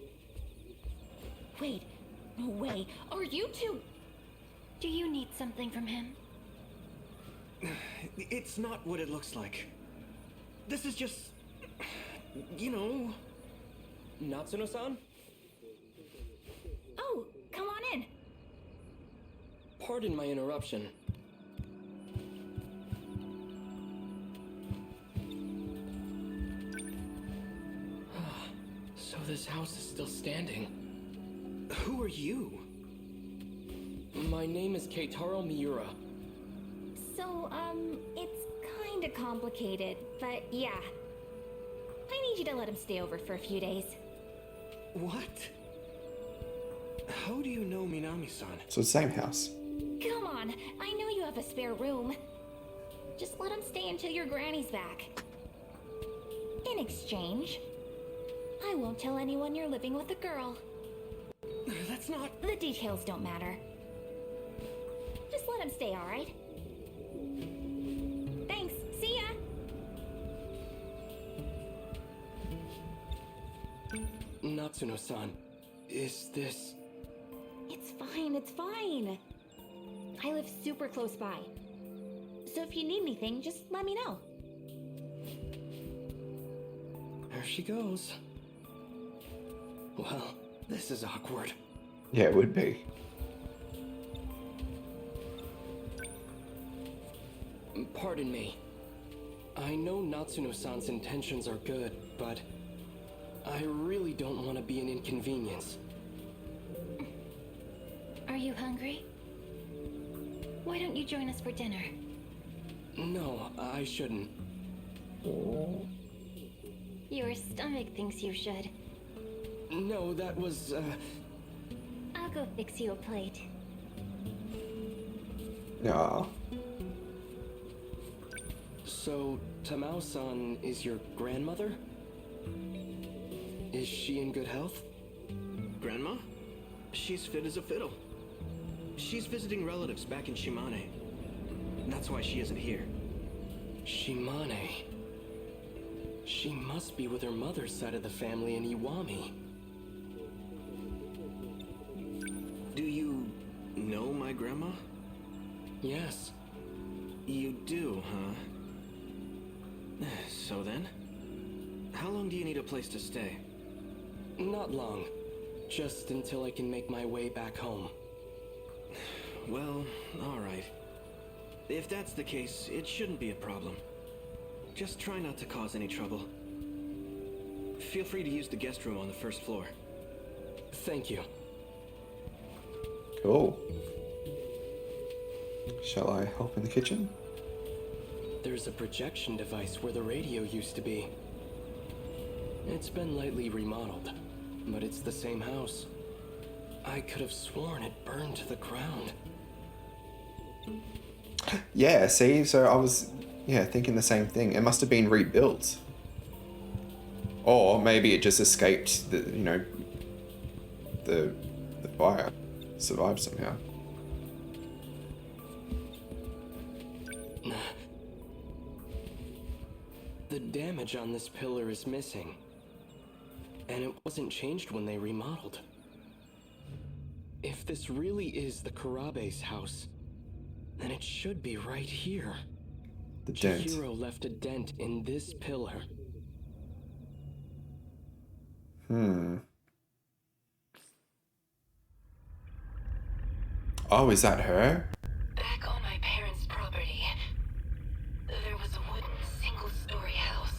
Wait, no way. Are you two? Do you need something from him? It's not what it looks like. This is just... you know... Natsuno-san? Oh, come on in. Pardon my interruption. So this house is still standing. Who are you? My name is Keitaro Miura. So, it's kinda complicated, but yeah. I need you to let him stay over for a few days. What? How do you know Minami-san? So the same house. Come on, I know you have a spare room. Just let him stay until your granny's back. In exchange, I won't tell anyone you're living with a girl. That's not... The details don't matter. Just let him stay, alright? Thanks, see ya! Natsuno-san, is this... It's fine, it's fine. I live super close by. So if you need anything, just let me know. There she goes. Well, this is awkward. Yeah, it would be. Pardon me. I know Natsuno-san's intentions are good, but I really don't want to be an inconvenience. Are you hungry? Why don't you join us for dinner? No, I shouldn't. Your stomach thinks you should. No, that was, I'll go fix you a plate. Yeah. So, Tamao-san is your grandmother? Is she in good health? Grandma? She's fit as a fiddle. She's visiting relatives back in Shimane. That's why she isn't here. Shimane. She must be with her mother's side of the family in Iwami. Do you know my grandma? Yes. You do, huh? So then? How long do you need a place to stay? Not long. Just until I can make my way back home. Well, alright. If that's the case, it shouldn't be a problem. Just try not to cause any trouble. Feel free to use the guest room on the first floor. Thank you. Cool. Shall I help in the kitchen? There's a projection device where the radio used to be. It's been lightly remodeled, but it's the same house. I could have sworn it burned to the ground. Yeah, see? So I was, thinking the same thing. It must have been rebuilt. Or maybe it just escaped the, the fire. Survived somehow. The damage on this pillar is missing. And it wasn't changed when they remodeled. If this really is the Kurabe's house, then it should be right here. The dent. Chihiro left a dent in this pillar. Oh, is that her? Back on my parents' property, there was a wooden single-story house.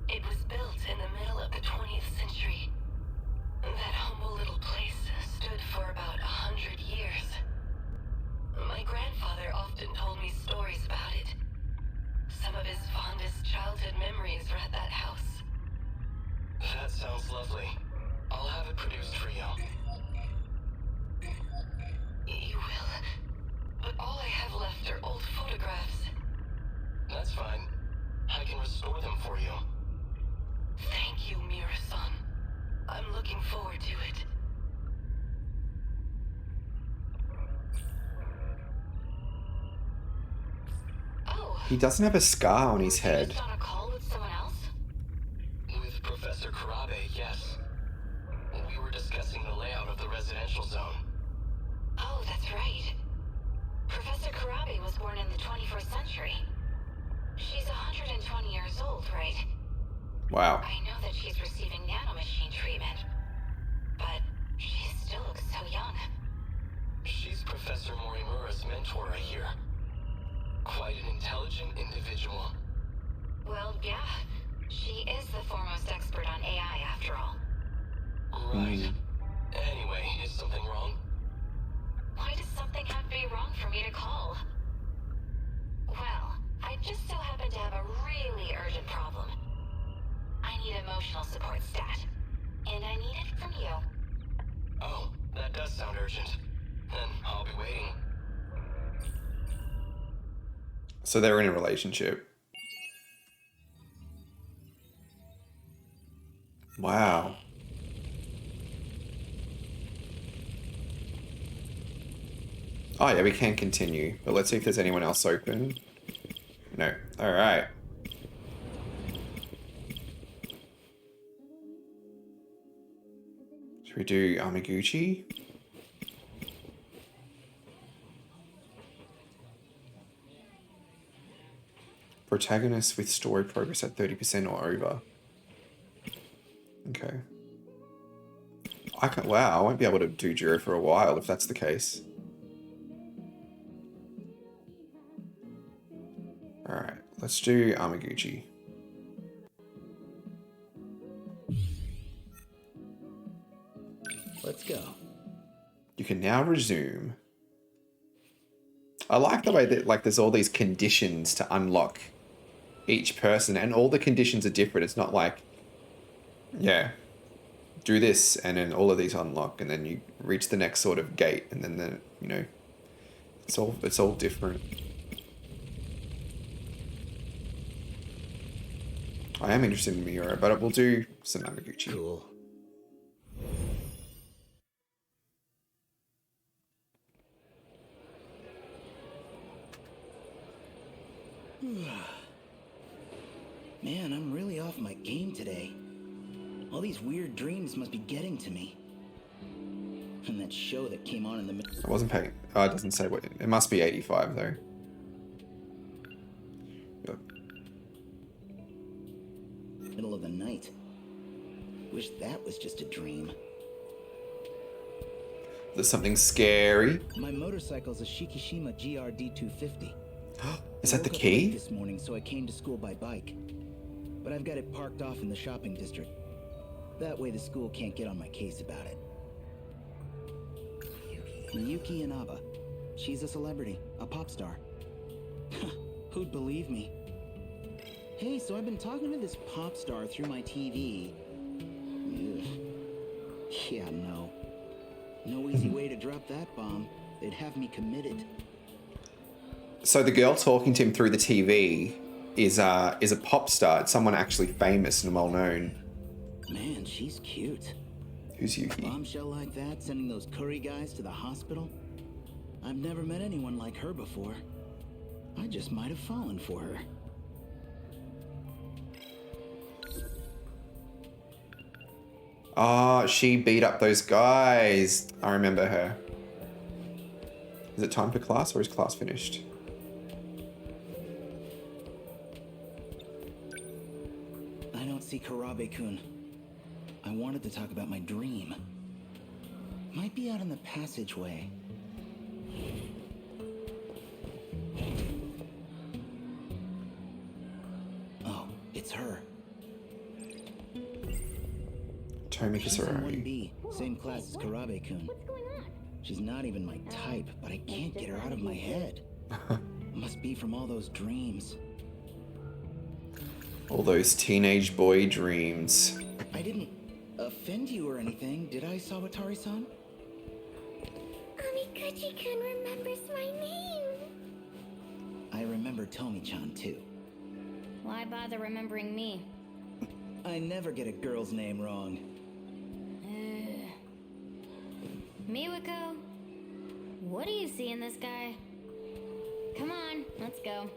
It was built in the middle of the 20th century. That humble little place stood for about 100 years. My grandfather often told me stories about it. Some of his fondest childhood memories are at that house. That sounds lovely. I'll have it produced for you. You will? But all I have left are old photographs. That's fine. I can restore them for you. Thank you, Miura-san. I'm looking forward to it. Oh. He doesn't have a scar on his were you head. just on a call with someone else? With Professor Kurabe, yes. We were discussing the layout of the residential zone. Oh, that's right. Professor Kurabe was born in the 21st century. She's 120 years old, right? Wow. I know that she's receiving nanomachine treatment, but she still looks so young. She's Professor for, I hear. Quite an intelligent individual. Well, yeah. She is the foremost expert on AI, after all. Right. Anyway, is something wrong? Why does something have to be wrong for me to call? Well, I just so happen to have a really urgent problem. I need emotional support stat. And I need it from you. Oh, that does sound urgent. Then I'll be waiting. So they're in a relationship. Wow. Oh yeah, we can continue, but let's see if there's anyone else open. No. All right. Should we do Amaguchi? Protagonists with story progress at 30% or over. Okay. Wow, I won't be able to do Jiro for a while if that's the case. Alright, let's do Amaguchi. Let's go. You can now resume. I like the way that like there's all these conditions to unlock each person, and all the conditions are different. It's not like, yeah, do this and then all of these unlock and then you reach the next sort of gate and then you know, it's all different. I am interested in Miura, but we'll do some Amaguchi. Cool. Man, I'm really off my game today. All these weird dreams must be getting to me. And that show that came on in the middle. I wasn't paying. Oh, it doesn't say what. It must be 85 though. Yep. Middle of the night. Wish that was just a dream. There's something scary. My motorcycle's a Shikishima GRD 250. Is that the I woke up key? late this morning, so I came to school by bike. But I've got it parked off in the shopping district. That way the school can't get on my case about it. Miyuki Inaba. She's a celebrity, a pop star. Who'd believe me? Hey, so I've been talking to this pop star through my TV. Ugh. Yeah, no. No easy way to drop that bomb. They'd have me committed. So the girl talking to him through the TV is a pop star. It's someone actually famous and well known. Man, she's cute. Who's Yuki? Bombshell like that, sending those curry guys to the hospital? I've never met anyone like her before. I just might have fallen for her. Oh, she beat up those guys. I remember her. Is it time for class or is class finished? I don't see Karabe-kun. I wanted to talk about my dream. Might be out in the passageway. Oh, it's her. Tomi She's in Kisaragi. 1B, same class as Karabe-kun. She's not even my type, but I can't get her out of my head. Must be from all those dreams. All those teenage boy dreams. I didn't offend you or anything, did I, Sawatari-san? Amiguchi-kun remembers my name. I remember Tomi-chan, too. Why bother remembering me? I never get a girl's name wrong. Miwako, what do you see in this guy? Come on, let's go.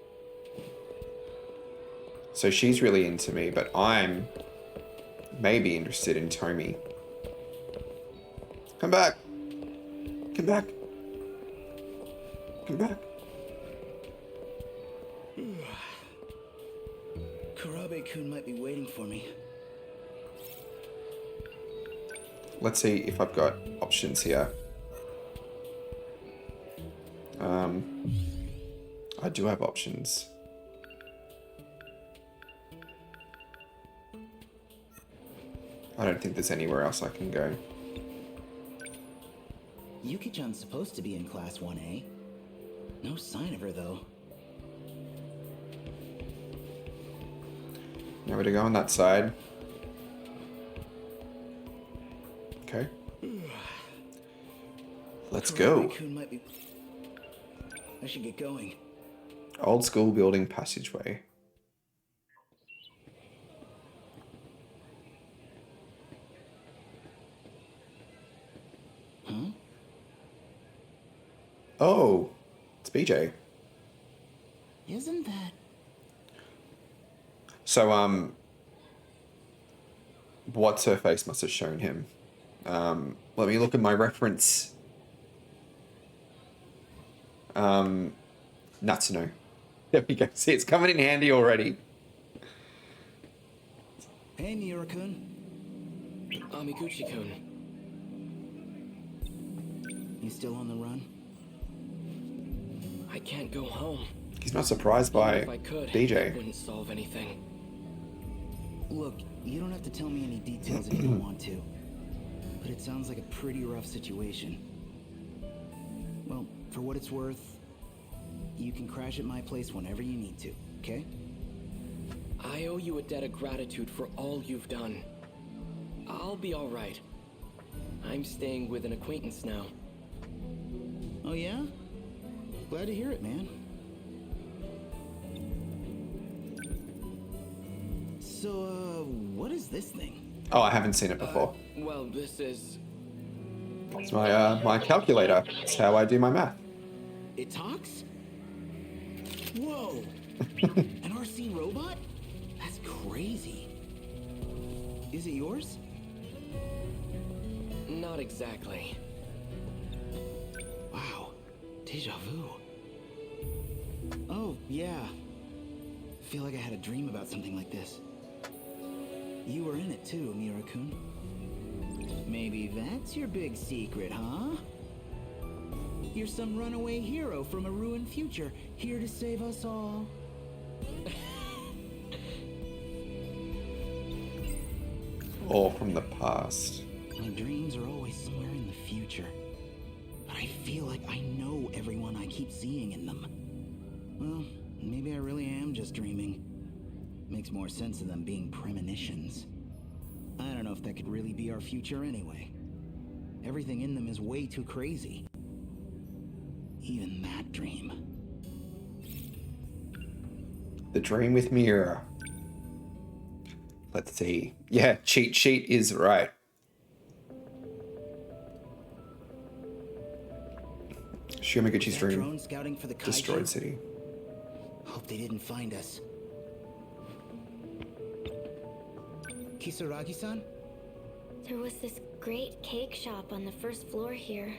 So she's really into me, but I'm maybe interested in Tomi. Come back. Come back. Come back. Karabe-kun might be waiting for me. Let's see if I've got options here. I do have options. I don't think there's anywhere else I can go. Yuki-chan's supposed to be in Class 1A. No sign of her, though. Nowhere to go on that side. Okay. Let's go. I should get going. Old school building passageway. Huh? Oh, it's BJ. Isn't that... So, what's her face must have shown him. Let me look at my reference. Natsuno. There we go. See, it's coming in handy already. Hey, Miura-kun. Amiguchi-kun. You still on the run? I can't go home. He's not surprised by If I could, BJ. it wouldn't solve anything. Look, you don't have to tell me any details if you don't want to. But it sounds like a pretty rough situation. Well, for what it's worth, you can crash at my place whenever you need to, okay? I owe you a debt of gratitude for all you've done. I'll be all right. I'm staying with an acquaintance now. Oh yeah? Glad to hear it, man. So, what is this thing? Oh, I haven't seen it before. Well, this is... It's my my calculator. It's how I do my math. It talks? Whoa! An RC robot? That's crazy. Is it yours? Not exactly. Wow. Deja vu. Oh, yeah. Feel like I had a dream about something like this. You were in it too, Miura-kun. Maybe that's your big secret, huh? You're some runaway hero from a ruined future, here to save us all. Or from the past. My dreams are always somewhere in the future. But I feel like I know everyone I keep seeing in them. Well, maybe I really am just dreaming. Makes more sense of them being premonitions. I don't know if that could really be our future anyway. Everything in them is way too crazy. Even that dream. The dream with Miura. Let's see. Yeah, cheat sheet is right. Shiomaguchi's dream. Drone scouting for the kaiju? Destroyed city. Hope they didn't find us. Kisaragi-san? There was this great cake shop on the first floor here.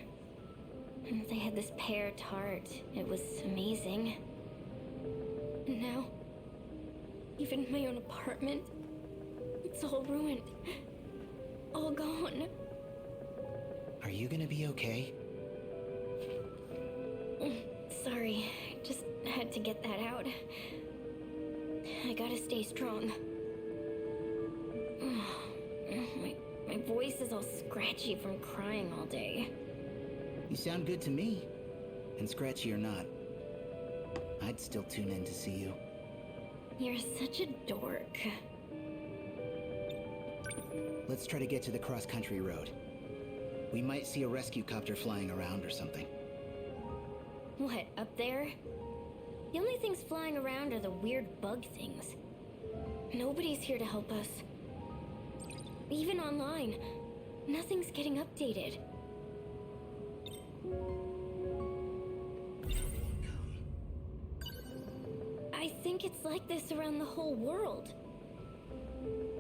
And they had this pear tart. It was amazing. And now, even my own apartment, it's all ruined. All gone. Are you gonna be okay? Sorry, I just had to get that out. I gotta stay strong. My voice is all scratchy from crying all day. You sound good to me. And scratchy or not, I'd still tune in to see you. You're such a dork. Let's try to get to the cross-country road. We might see a rescue copter flying around or something. What, up there? The only things flying around are the weird bug things. Nobody's here to help us. Even online, nothing's getting updated. I think it's like this around the whole world.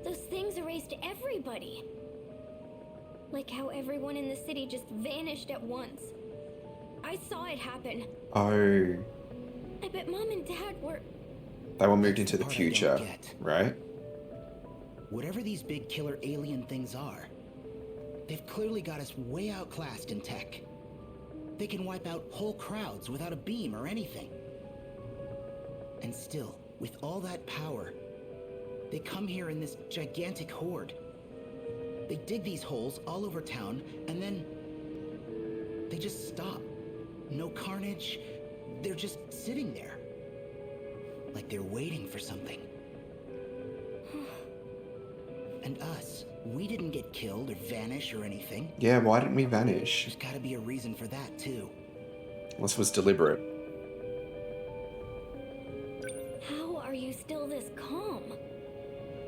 Those things erased everybody. Like how everyone in the city just vanished at once. I saw it happen. Oh. I bet Mom and Dad were... They were moved into the future, right? Whatever these big killer alien things are, they've clearly got us way outclassed in tech. They can wipe out whole crowds without a beam or anything. And still, with all that power, they come here in this gigantic horde. They dig these holes all over town, and then they just stop. No carnage. They're just sitting there. Like they're waiting for something. And us, we didn't get killed or vanish or anything. Yeah, why didn't we vanish? There's gotta be a reason for that, too. This was deliberate. How are you still this calm?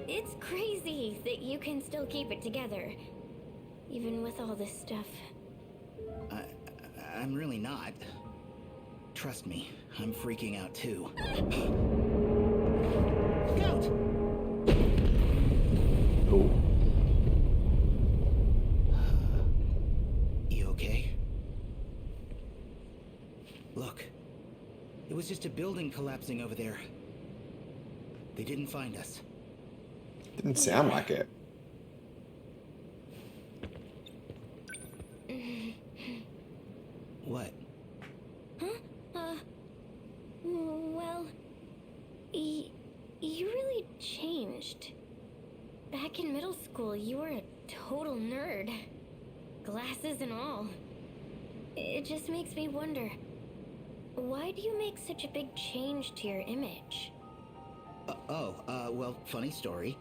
It's crazy that you can still keep it together, even with all this stuff. I'm really not. Trust me, I'm freaking out too. Scout! Oh. You okay? Look, it was just a building collapsing over there. They didn't find us. Didn't sound like it. What? Huh? Well, you really changed. Back in middle school, you were a total nerd. Glasses and all. It just makes me wonder, why do you make such a big change to your image? Well, funny story.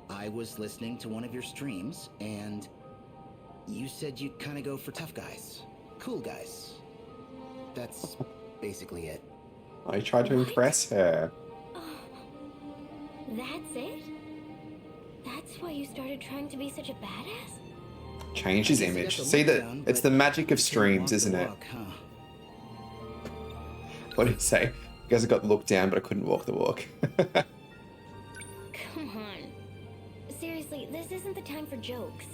I was listening to one of your streams, and you said you'd kind of go for tough guys. Cool guys. That's basically it. I tried to impress her. That's it? That's why you started trying to be such a badass? Change his image. See, it's the magic of streams, isn't it? What did he say? You guys have got the look down, but I couldn't walk the walk. Come on. Seriously, this isn't the time for jokes.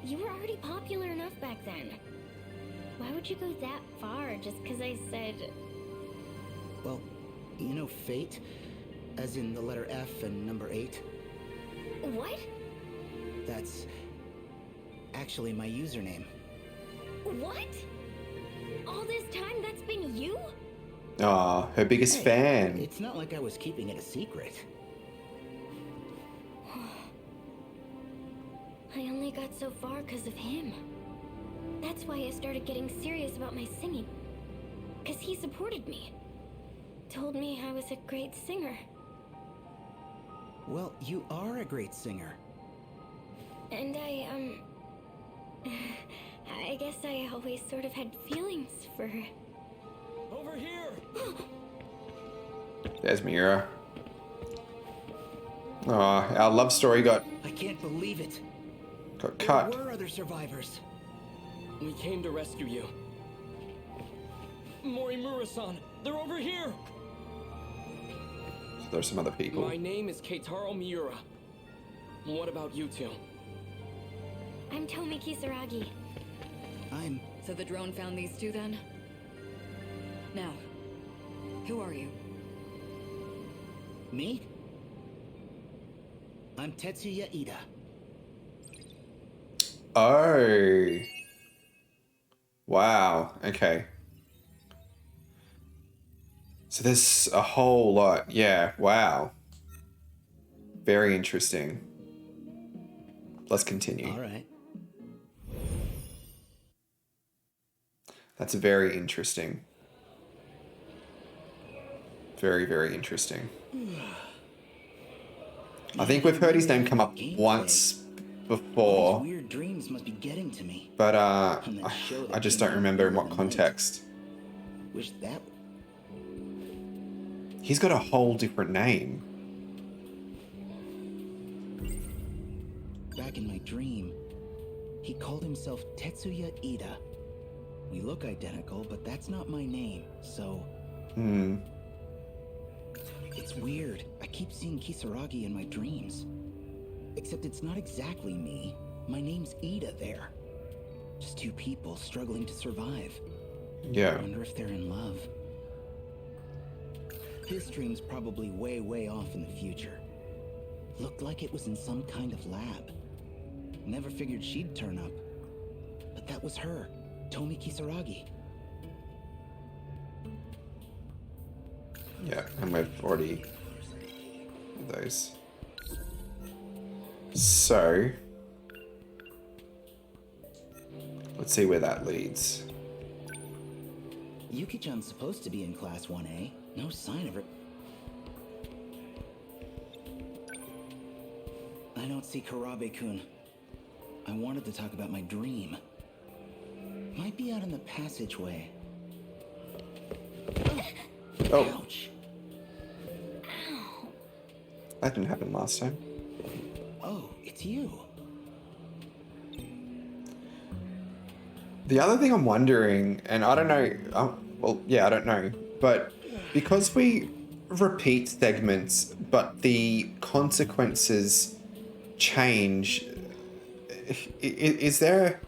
You were already popular enough back then. Why would you go that far just because I said... Well, you know fate? As in the letter F and number 8? What? That's actually my username. What? All this time that's been you? Aw, her biggest fan. It's not like I was keeping it a secret. I only got so far because of him. That's why I started getting serious about my singing. Because he supported me. Told me I was a great singer. Well, you are a great singer. And I guess I always sort of had feelings for her. Over here! There's Mira. Aw, our love story got I can't believe it. cut. There were other survivors. We came to rescue you. Morimura-san, they're over here! There's some other people. My name is Keitaro Miura. What about you two? I'm Tomi Kisaragi. So the drone found these two then? Now, who are you? Me? I'm Tetsuya Ida. Oh. Wow. Okay. So there's a whole lot. Yeah. Wow. Very interesting. Let's continue. All right. That's very interesting. Very, very interesting. I think we've heard his name come up once before. These weird dreams must be getting to me. But I just don't remember in what context. Wish that. He's got a whole different name. Back in my dream, he called himself Tetsuya Ida. We look identical, but that's not my name, so... It's weird. I keep seeing Kisaragi in my dreams. Except it's not exactly me. My name's Ida there. Just two people struggling to survive. Yeah. I wonder if they're in love. His dream's probably way, way off in the future. Looked like it was in some kind of lab. Never figured she'd turn up. But that was her. Tomi Kisaragi. Yeah, and we've already those. So let's see where that leads. Yuki-chan's supposed to be in Class 1A. No sign of her. I don't see Karabe-kun. I wanted to talk about my dream. Might be out in the passageway. Oh. Ouch. That didn't happen last time. Oh, it's you. The other thing I'm wondering, and I don't know, I don't know, but because we repeat segments, but the consequences change, is there...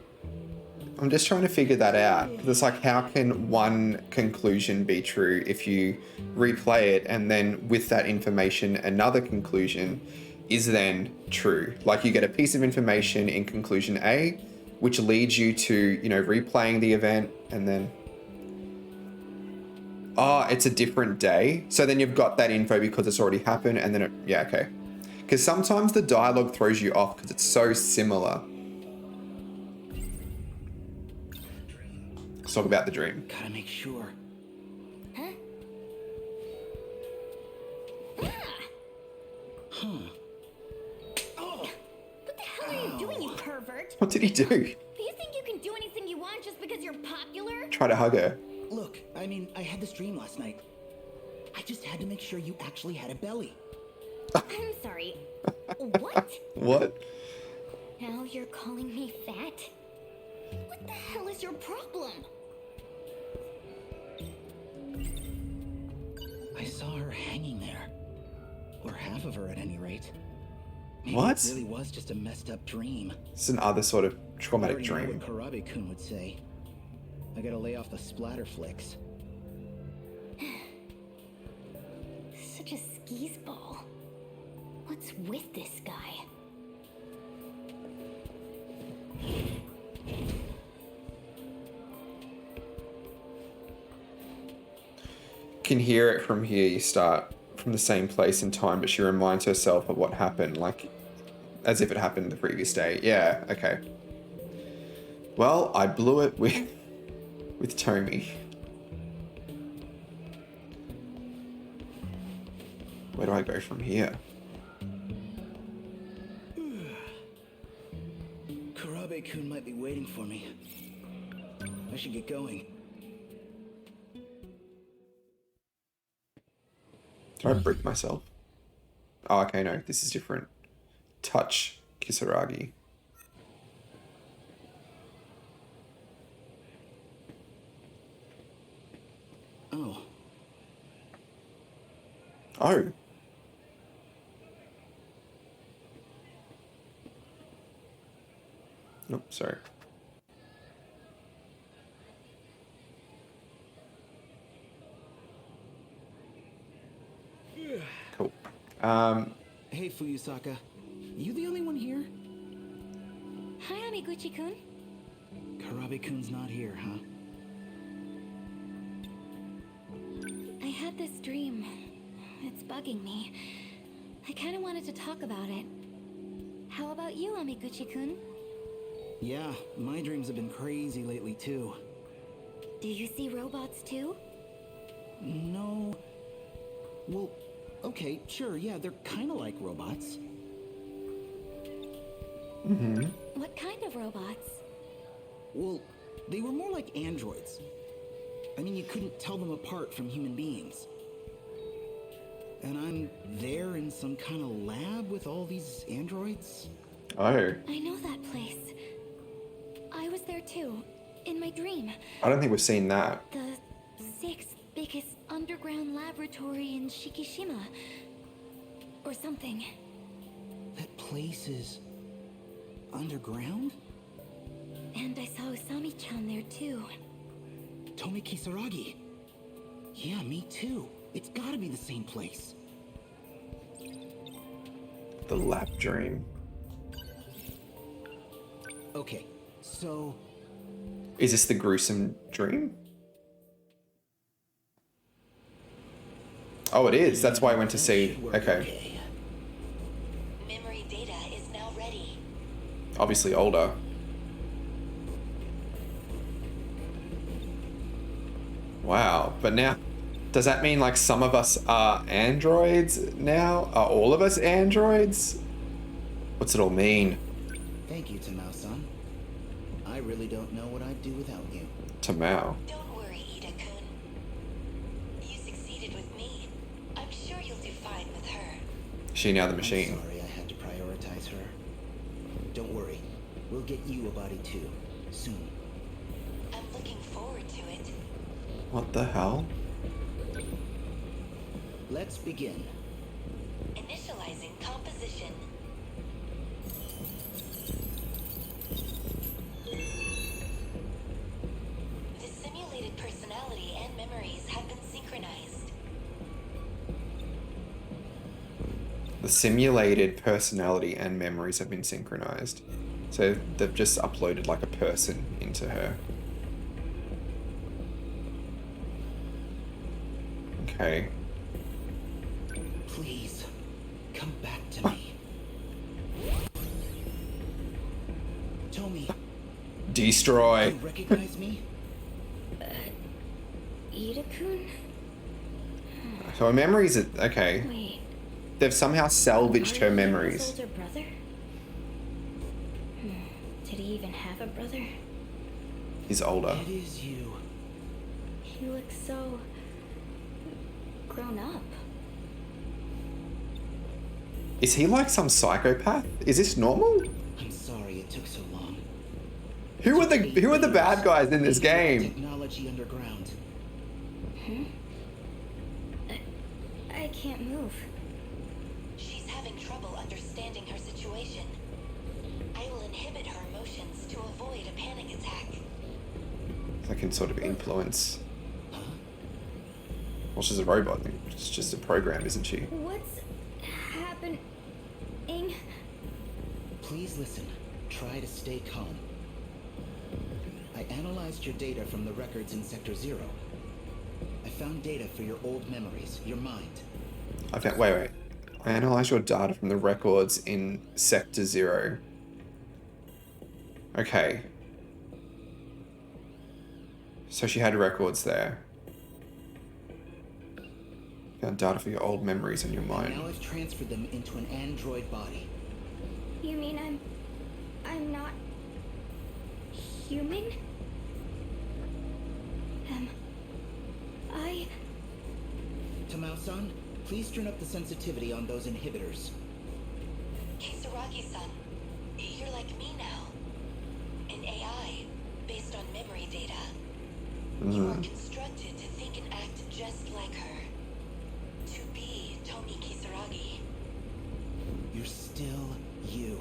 I'm just trying to figure that out. It's like, how can one conclusion be true if you replay it and then with that information, another conclusion is then true? Like, you get a piece of information in conclusion A, which leads you to, you know, replaying the event, and then, oh, it's a different day. So then you've got that info because it's already happened, and then it, yeah, okay. Because sometimes the dialogue throws you off because it's so similar. Let's talk about the dream. Gotta make sure. Huh? Huh. Oh! What the hell are you doing, you pervert? What did he do? Do you think you can do anything you want just because you're popular? Try to hug her. Look, I mean, I had this dream last night. I just had to make sure you actually had a belly. I'm sorry. What? What? Now you're calling me fat? What the hell is your problem? I saw her hanging there. Or half of her at any rate. Maybe What? It really was just a messed up dream. It's another sort of traumatic I already dream. know what Karabe-kun would say. I gotta lay off the splatter flicks. Such a skis ball. What's with this guy? Can hear it from here. You start from the same place in time, but she reminds herself of what happened, like as if it happened the previous day. Yeah, okay. Well, I blew it with Tomi. Where do I go from here? Karabe-kun might be waiting for me. I should get going. Did I break myself? Oh, okay, no, this is different. Touch Kisaragi. Oh. Oh. Oh, sorry. Cool. Hey, Fuyusaka. You the only one here? Hi, Amiguchi-kun. Karabe-kun's not here, huh? I had this dream. It's bugging me. I kind of wanted to talk about it. How about you, Amiguchi-kun? Yeah, my dreams have been crazy lately, too. Do you see robots, too? No. Well, okay, sure, yeah, they're kind of like robots. Mm-hmm. What kind of robots? Well, they were more like androids. I mean, you couldn't tell them apart from human beings. And I'm there in some kind of lab with all these androids. Oh. I know that place. I was there too, in my dream. I don't think we've seen that. The sixth biggest underground laboratory in Shikishima. Or something. That place is underground? And I saw Usami-chan there too. Tomi Kisaragi. Yeah, me too. It's gotta be the same place. The lab dream. Okay, so Is this the gruesome dream? Oh, it is. That's why I went to see. Okay. Memory data is now ready. Obviously older. Wow. But now, does that mean like some of us are androids now? Are all of us androids? What's it all mean? Thank you, Tamao-san. I really don't know what I'd do without you. Tamao. Don't worry, Ida-kun. You succeeded with me. I'm sure you'll do fine with her. Is she now the machine? I'm sorry I had to prioritize her. Don't worry. We'll get you a body too. Soon. I'm looking forward to it. What the hell? Let's begin. Initializing composition. The simulated personality and memories have been synchronized. The simulated personality and memories have been synchronized. So they've just uploaded like a person into her. Okay. Please, come back to me. Tommy. Destroy. You recognize me? Ida-kun? So her memories are okay. Wait. They've somehow salvaged her memories. Older brother? Did he even have a brother? He's older. It is you. He looks so grown up. Is he like some psychopath? Is this normal? I'm sorry it took so long. Who are the bad guys in this game? Technology underground. I can't move. She's having trouble understanding her situation. I will inhibit her emotions to avoid a panic attack. I can sort of influence. Well, she's a robot. It's just a program, isn't she? What's happening? Please listen. Try to stay calm. I analyzed your data from the records in Sector 0. I found data for your old memories, your mind. Wait. I analyzed your data from the records in Sector 0. Okay. So she had records there. Found data for your old memories and your mind. Now I've transferred them into an android body. You mean I'm not human? Am I? Tamao-san, please turn up the sensitivity on those inhibitors. Kisaragi-san, you're like me now. An AI based on memory data. You are constructed to think and act just like her. To be Tomi Kisaragi. You're still you.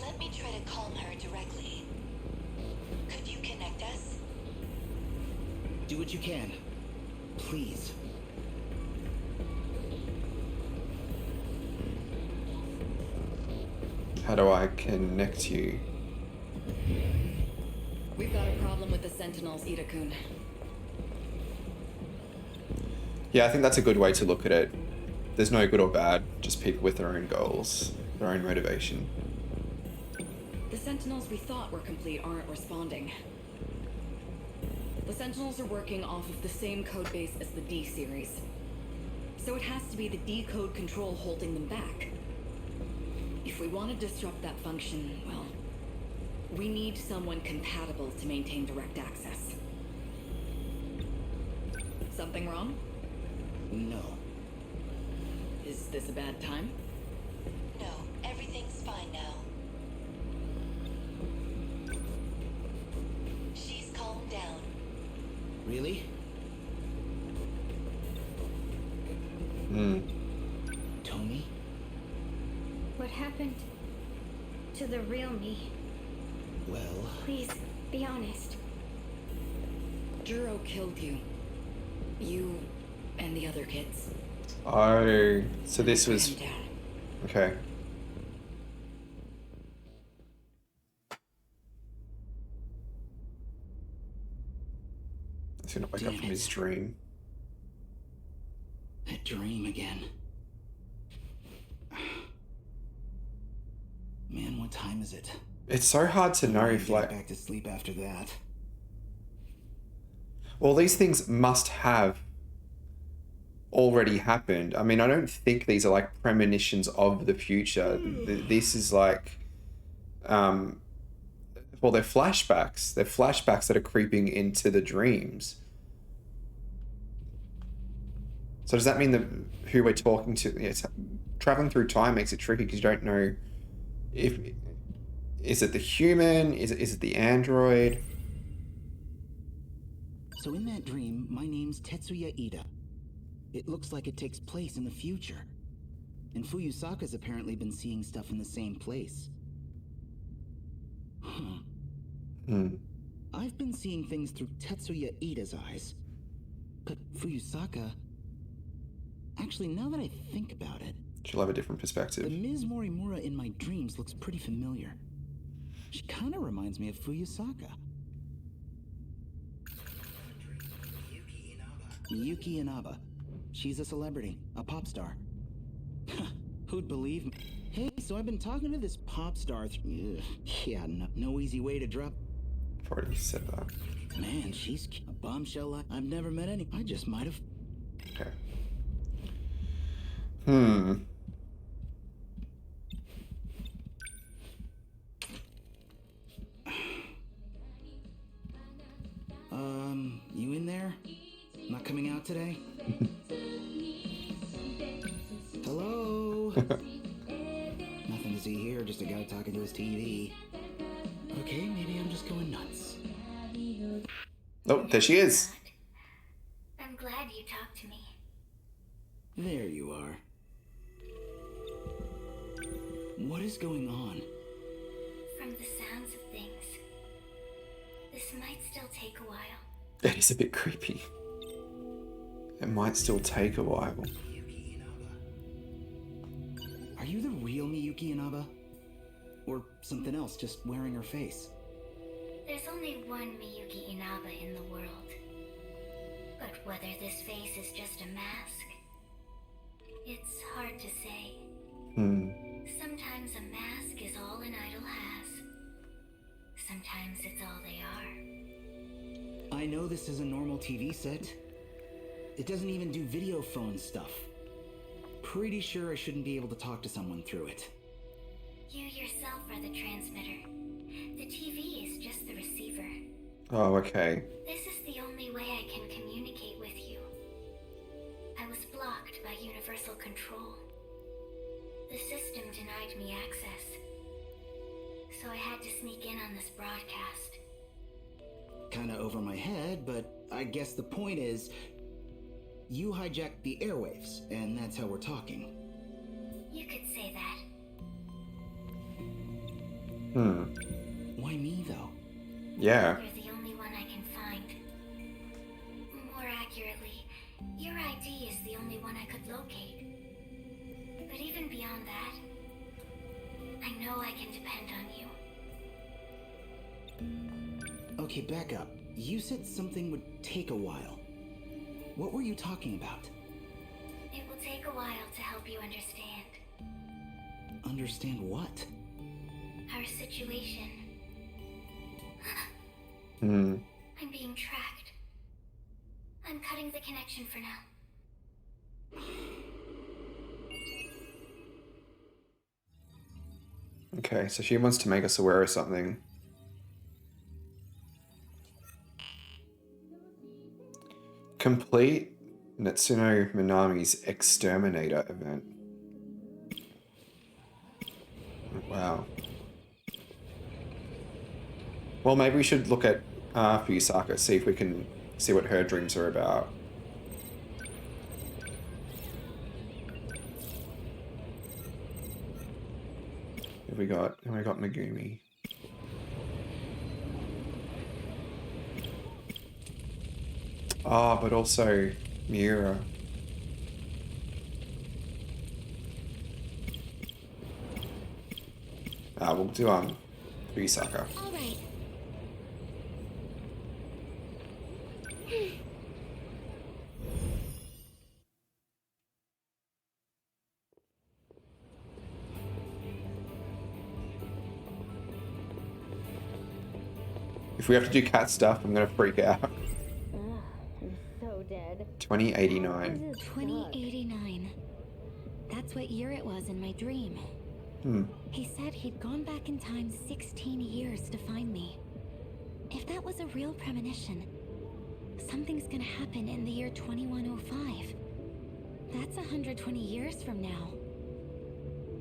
Let me try to calm her directly. Could you connect us? Do what you can. Please. How do I connect you? We've got a problem with the Sentinels, Ida-kun. Yeah, I think that's a good way to look at it. There's no good or bad, just people with their own goals, their own motivation. The Sentinels we thought were complete aren't responding. The Sentinels are working off of the same codebase as the D series. So it has to be the D code control holding them back. If we want to disrupt that function, well, we need someone compatible to maintain direct access. Something wrong? No. Is this a bad time? No, everything's fine now. She's calmed down. Really? Tommy? What happened to the real me? Well... Please, be honest. Juro killed you. You and the other kids. Oh, so this was... Okay. He's gonna wake up from his dream. That dream again. Man, what time is it? It's so hard to know if, like, back to sleep after that. well, these things must have already happened. I mean, I don't think these are like premonitions of the future. This is like, well, they're flashbacks. They're flashbacks that are creeping into the dreams. So does that mean that who we're talking to, traveling through time makes it tricky because you don't know if, is it the human? Is it the android? So in that dream, my name's Tetsuya Ida. It looks like it takes place in the future. And Fuyusaka's apparently been seeing stuff in the same place. I've been seeing things through Tetsuya Ida's eyes. But Fuyusaka... Actually, now that I think about it... She'll have a different perspective. The Ms. Morimura in my dreams looks pretty familiar. She kind of reminds me of Fuyusaka. Miyuki Inaba. She's a celebrity, a pop star. Who'd believe me? Hey, so I've been talking to this pop star. Yeah, no easy way to drop. I've already said that. Man, she's a bombshell. I've never met any. I just might have. Okay. You in there? Not coming out today? Hello? Nothing to see here, just a guy talking to his TV. Okay, maybe I'm just going nuts. Oh, there she is. I'm glad you talked to me. There you are. What is going on? From the sounds of things, this might still take a while. That is a bit creepy. It might still take a while. Are you the real Miyuki Inaba? Or something else, just wearing her face? There's only one Miyuki Inaba in the world. But whether this face is just a mask, it's hard to say. Sometimes a mask is all an idol has. Sometimes it's all they are. I know this is a normal TV set. It doesn't even do video phone stuff. Pretty sure I shouldn't be able to talk to someone through it. You yourself are the transmitter. The TV is just the receiver. Oh, okay. This is the only way I can communicate with you. I was blocked by Universal Control. The system denied me access. So I had to sneak in on this broadcast. Kinda over my head, but I guess the point is, you hijacked the airwaves, and that's how we're talking. You could say that. Why me, though? Yeah. You're the only one I can find. More accurately, your ID is the only one I could locate. But even beyond that, I know I can depend on you. Okay, back up. You said something would take a while. What were you talking about? It will take a while to help you understand. Understand what? Our situation. Hmm. I'm being tracked. I'm cutting the connection for now. Okay, so she wants to make us aware of something. Complete Natsuno Minami's Exterminator event. Wow. Well, maybe we should look at Fuyusaka, see if we can see what her dreams are about. Who we got? We got Megumi. Ah, but also Miura. We'll do Fuyusaka. All right. If we have to do cat stuff, I'm gonna freak out. Ugh, I'm so dead. 2089. 2089. That's what year it was in my dream. He said he'd gone back in time 16 years to find me. If that was a real premonition, something's gonna happen in the year 2105. That's 120 years from now.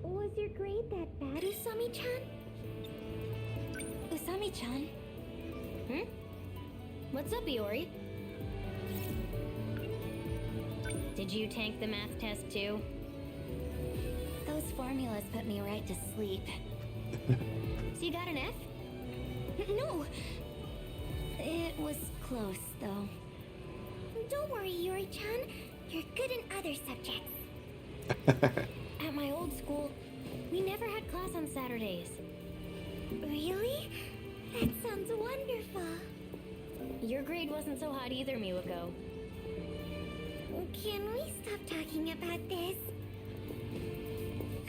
Was your grade that bad, Usami-chan? Usami-chan? What's up, Iori? Did you tank the math test too? Those formulas put me right to sleep. So you got an F? No! It was close, though. Don't worry, Yuri-chan. You're good in other subjects. At my old school, we never had class on Saturdays. Really? That sounds wonderful. Your grade wasn't so hot either, Miwako. Can we stop talking about this?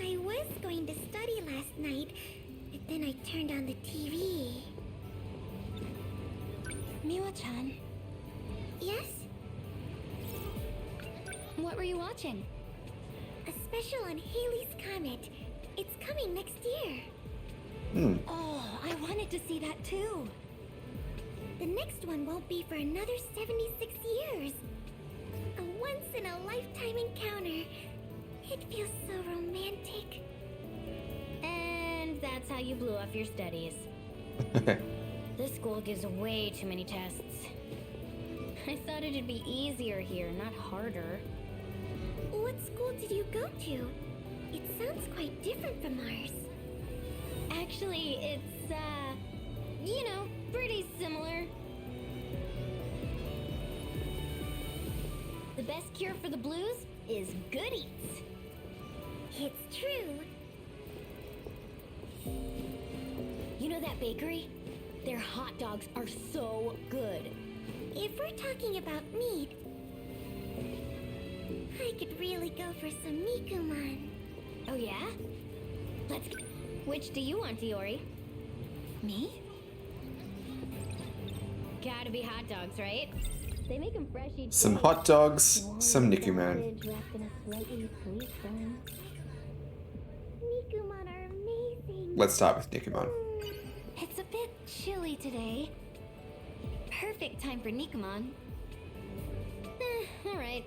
I was going to study last night, but then I turned on the TV. Miwa-chan, Yes? what were you watching? A special on Halley's Comet. It's coming next year. Oh, I wanted to see that too. The next one won't be for another 76 years. A once-in-a-lifetime encounter. It feels so romantic. And that's how you blew off your studies. This school gives way too many tests. I thought it'd be easier here, not harder. What school did you go to? It sounds quite different from ours. Actually, it's, pretty similar. The best cure for the blues is good eats. It's true. You know that bakery? Their hot dogs are so good. If we're talking about meat, I could really go for some Nikumon. Oh yeah? Let's go. Which do you want, Iori? Me? Gotta be hot dogs, right? They make them fresh each Some day. hot dogs, some Niku Man. Wrapped in a slightly sweet bun. Nikumon are amazing. Let's start with Nikumon. It's a bit chilly today. Perfect time for Nikumon. Alright.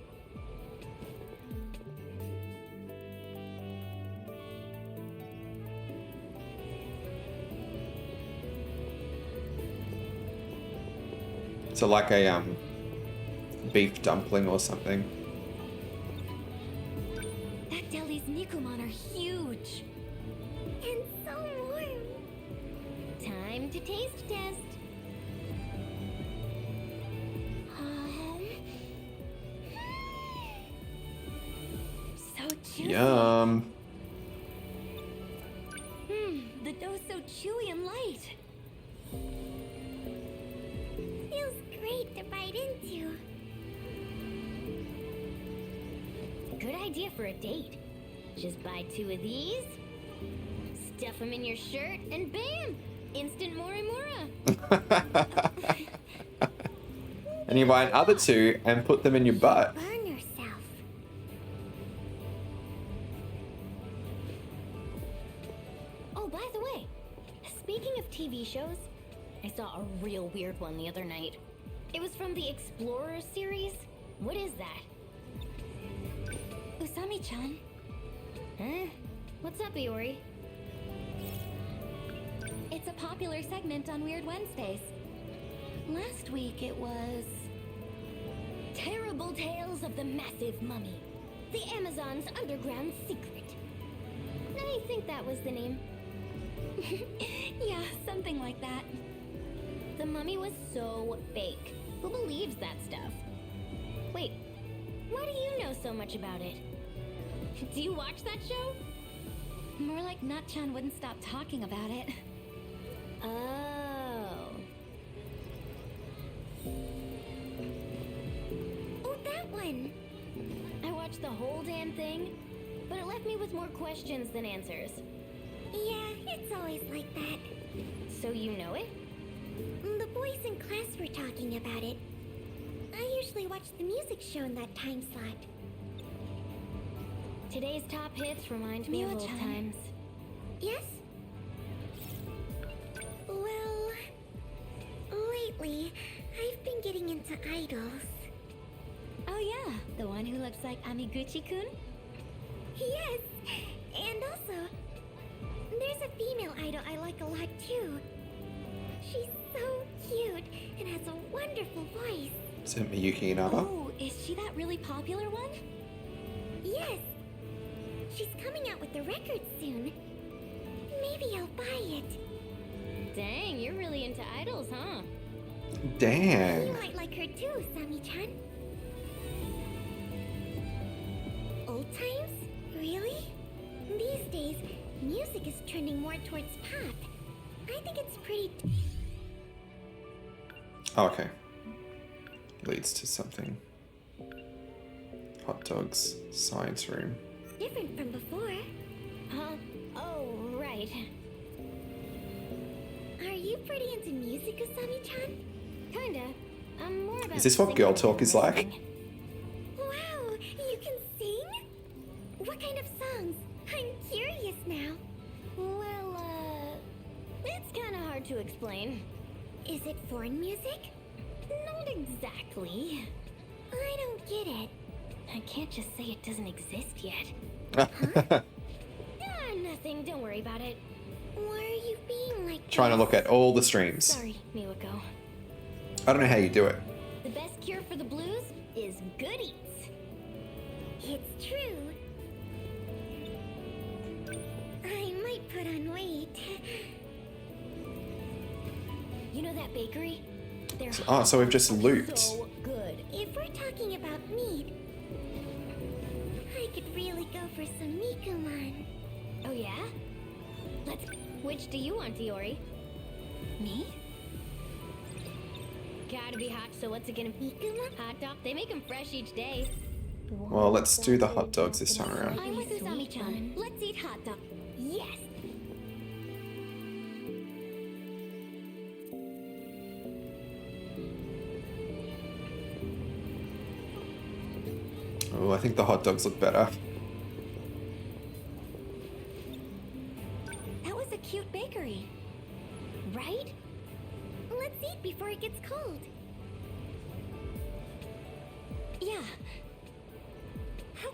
So like a beef dumpling or something. That deli's Nikumon are huge. And so warm. Time to taste test. So juicy. Yum. The dough's so chewy and light. Feels great to bite into. Good idea for a date. Just buy 2 of these, stuff them in your shirt, and bam! Instant Morimura. And you buy another 2 and put them in your butt. Burn yourself. Oh, by the way, speaking of TV shows, I saw a real weird one the other night. It was from the Explorer series. What is that? Usami-chan, Huh? What's up, Iori? it's a popular segment on Weird Wednesdays. Last week it was... Terrible Tales of the Massive Mummy. The Amazon's underground secret. I think that was the name. yeah, something like that. The mummy was so fake. Who believes that stuff? Wait, why do you know so much about it? Do you watch that show? More like Nut-chan wouldn't stop talking about it. Oh. Oh, that one. I watched the whole damn thing, but it left me with more questions than answers. Yeah, it's always like that. So you know it? The boys in class were talking about it. I usually watch the music show in that time slot. Today's top hits remind me of old Mio-chan. times. Yes? Well, lately, I've been getting into idols. Oh yeah, the one who looks like Amiguchi-kun? Yes, and also, there's a female idol I like a lot too. She's so cute and has a wonderful voice. Is it Miyuki Inaba? Oh, is she that really popular one? Yes, she's coming out with a record soon. Maybe I'll buy it. Dang, you're really into idols, huh? You Dang. might like her too, Sami-chan. Old times? Really? These days, music is trending more towards pop. I think it's pretty... Oh, okay. Leads to something. Hot dogs. Science room. different from before. Huh? Oh, right. Are you pretty into music, Asami-chan? Kinda. I'm more about Is this what singing girl than talk is like? listening. Wow, you can sing? What kind of songs? I'm curious now. Well, it's kinda hard to explain. Is it foreign music? Not exactly. I don't get it. I can't just say it doesn't exist yet. Huh? Ah, nothing. Don't worry about it. Why are you being like Trying to this? look at all the streams. Sorry, Miwako. I don't know how you do it. The best cure for the blues is good eats. It's true. I might put on weight. You know that bakery? They're Oh, so we've just looped. so good. If we're talking about meat, I could really go for some Mikuman. Oh yeah? Let's. Which do you want, Diori? Me? Gotta be hot. So what's it gonna be? Mikuman? Hot dog? They make them fresh each day. Well, let's do the hot dogs this time around. I'm with Usami-chan. Let's eat hot dog. Yes. Oh, I think the hot dogs look better. That was a cute bakery. Right? Let's eat before it gets cold. Yeah. How...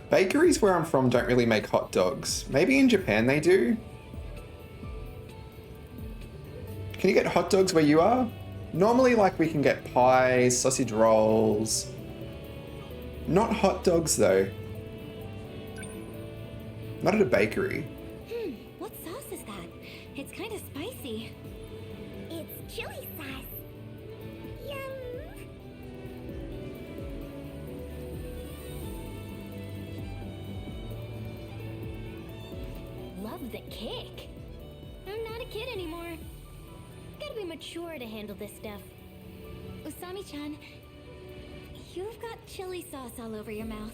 Bakeries where I'm from don't really make hot dogs. Maybe in Japan they do. Can you get hot dogs where you are? Normally, like, we can get pies, sausage rolls. Not hot dogs, though. Not at a bakery. What sauce is that? It's kind of spicy. It's chili sauce. Yum. Love the kick. I'm not a kid anymore. Gotta be mature to handle this stuff. Usami-chan, you've got chili sauce all over your mouth.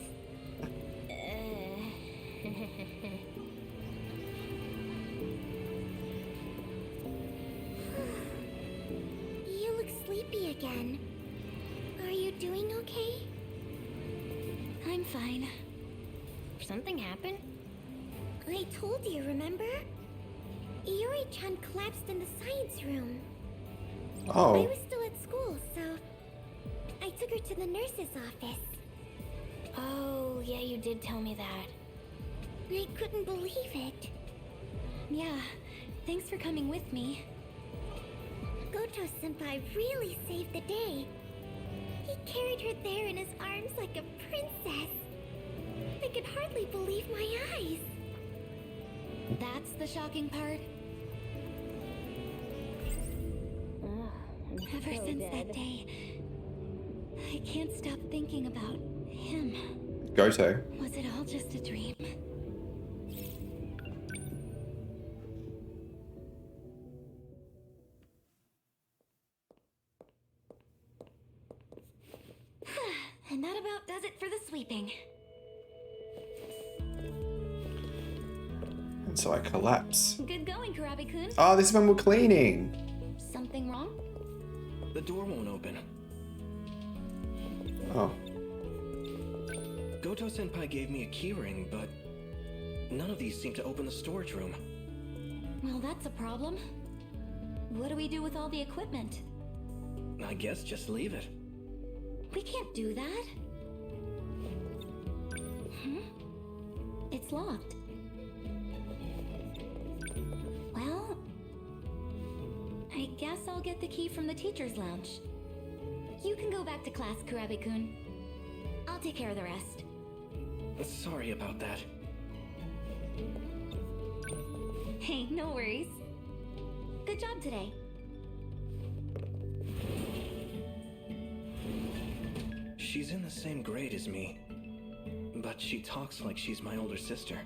You look sleepy again. Are you doing okay? I'm fine. Something happened? I told you, remember? Iori-chan collapsed in the science room. I Oh, was still at school, so I took her to the nurse's office. Oh, yeah, you did tell me that. I couldn't believe it. Yeah, thanks for coming with me. Goto-senpai really saved the day. He carried her there in his arms like a princess. I could hardly believe my eyes. That's the shocking part. Ever since that day, I can't stop thinking about him. Goto. Was it all just a dream? And that about does it for the sweeping. So I collapse. Good going, Kurabi-kun. Oh, this is when we're cleaning. Something wrong? The door won't open. Oh. Goto-senpai gave me a keyring, but none of these seem to open the storage room. Well, that's a problem. What do we do with all the equipment? I guess just leave it. We can't do that. It's locked. Well, I guess I'll get the key from the teacher's lounge. You can go back to class, Kurabi-kun. I'll take care of the rest. Sorry about that. Hey, no worries. Good job today. She's in the same grade as me, but she talks like she's my older sister.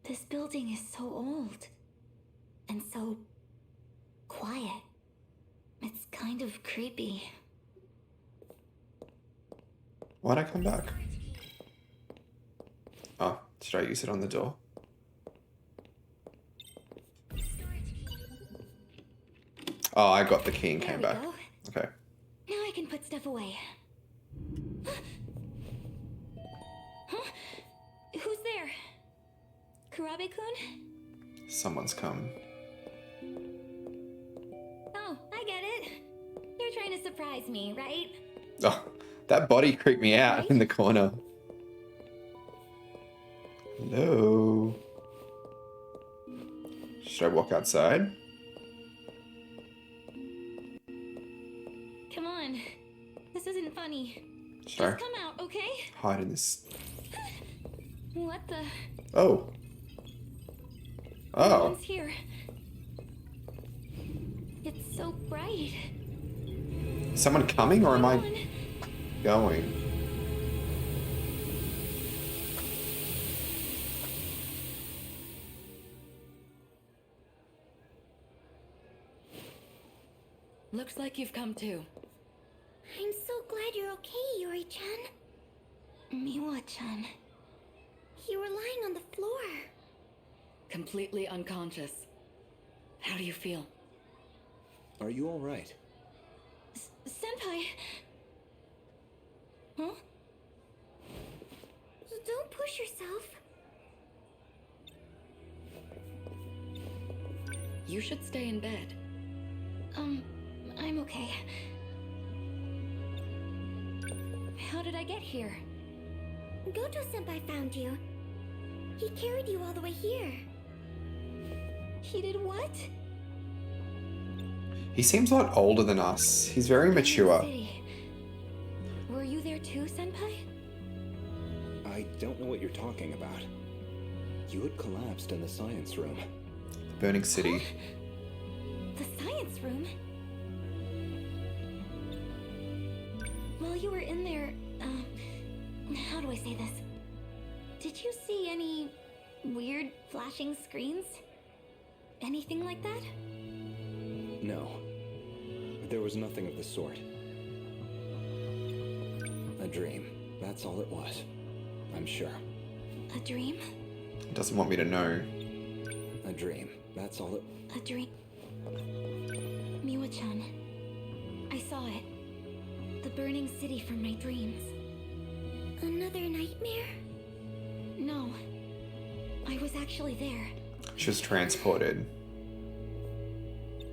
This building is so old. And so quiet. It's kind of creepy. Why'd I come back? Oh, should I use it on the door? Oh, I got the key and came back. Go. Okay. Now I can put stuff away. Huh? Who's there? Kurabi-kun? Someone's come. Oh, I get it. You're trying to surprise me, right? Oh, that body creeped me out in the corner. Hello. Should I walk outside? Come on. This isn't funny. Should I Just come out, okay? hide in this? What the? Oh. No Oh. one's here. It's so bright. Is someone coming or am I going? Looks like you've come to. I'm so glad you're okay, Yuri-chan. Miwa-chan. You were lying on the floor. Completely unconscious. How do you feel? Are you all right? Senpai. Huh? Don't push yourself. You should stay in bed. I'm okay. How did I get here? Goto-senpai found you. He carried you all the way here. He did what? He seems a lot older than us. He's very mature. City. Were you there too, Senpai? I don't know what you're talking about. You had collapsed in the science room. The burning city. The science room? While you were in there, how do I say this? Did you see any weird flashing screens? Anything like that? No. There was nothing of the sort. A dream. That's all it was. I'm sure. A dream? He doesn't want me to know. A dream. That's all it... A dream. Miwa-chan. I saw it. The burning city from my dreams. Another nightmare? No. I was actually there. She was transported.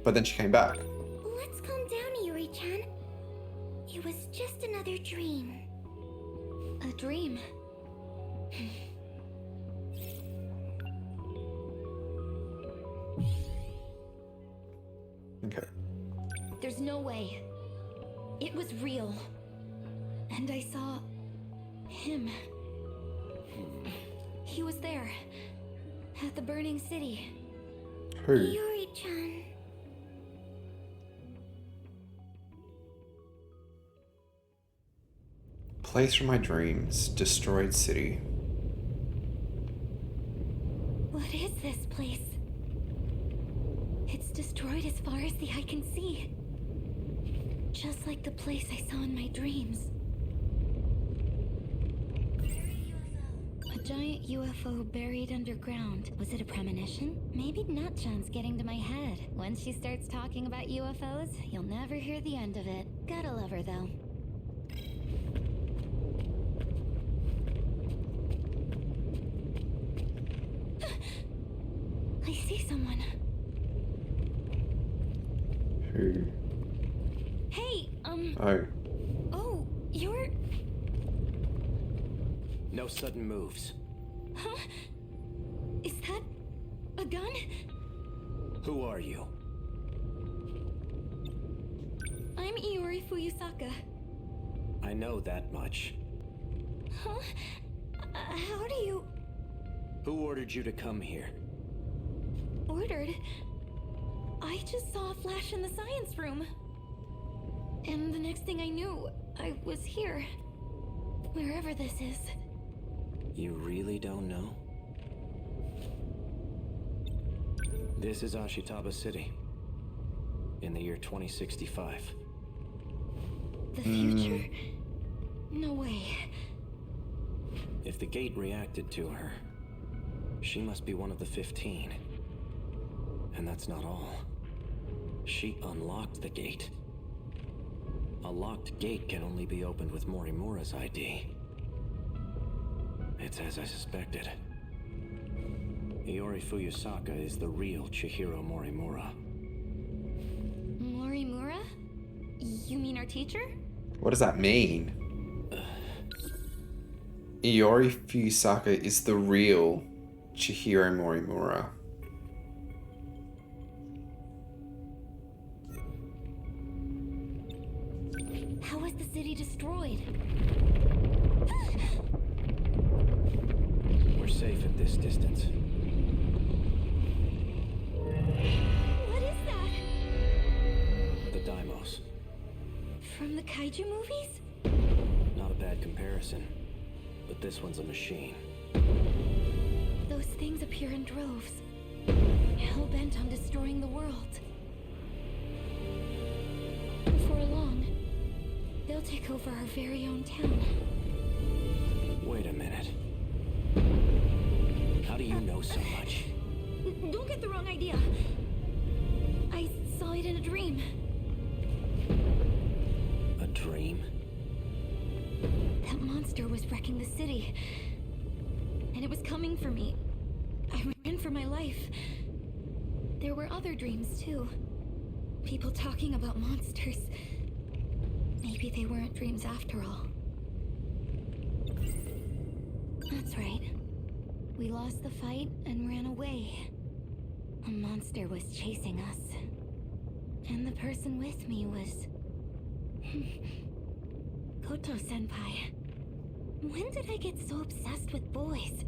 But then she came back. Let's calm down, Yuri-chan. It was just another dream. A dream? Okay. There's no way. It was real. And I saw him. He was there. At the burning city. Who? Yuri-chan. Place from my dreams. Destroyed city. What is this place? It's destroyed as far as the eye can see. Just like the place I saw in my dreams. A giant UFO buried underground. Was it a premonition? Maybe Nutjohn's getting to my head. Once she starts talking about UFOs, you'll never hear the end of it. Gotta love her, though. I see someone. Who? Hey, Oh. Oh, you're... No sudden moves. Huh? Is that a gun? Who are you? I'm Iori Fuyusaka. I know that much. Huh? How do you... Who ordered you to come here? Ordered? I just saw a flash in the science room. And the next thing I knew, I was here. Wherever this is. You really don't know? This is Ashitaba City. In the year 2065. The future? No way. If the gate reacted to her, she must be one of the 15. And that's not all. She unlocked the gate. A locked gate can only be opened with Morimura's ID. It's as I suspected. Iori Fuyusaka is the real Chihiro Morimura. Morimura? You mean our teacher? What does that mean? Iori Fuyusaka is the real Chihiro Morimura. How was the city destroyed? We're safe at this distance. What is that? The Daimos. From the kaiju movies? Not a bad comparison, but this one's a machine. Those things appear in droves, hell-bent on destroying the world. Before long, they'll take over our very own town. Wait a minute. How do you know so much? Don't get the wrong idea. I saw it in a dream. A dream? That monster was wrecking the city. And it was coming for me. I ran for my life. There were other dreams, too. People talking about monsters. Maybe they weren't dreams after all. That's right. We lost the fight and ran away. A monster was chasing us. And the person with me was... Koto-senpai. When did I get so obsessed with boys?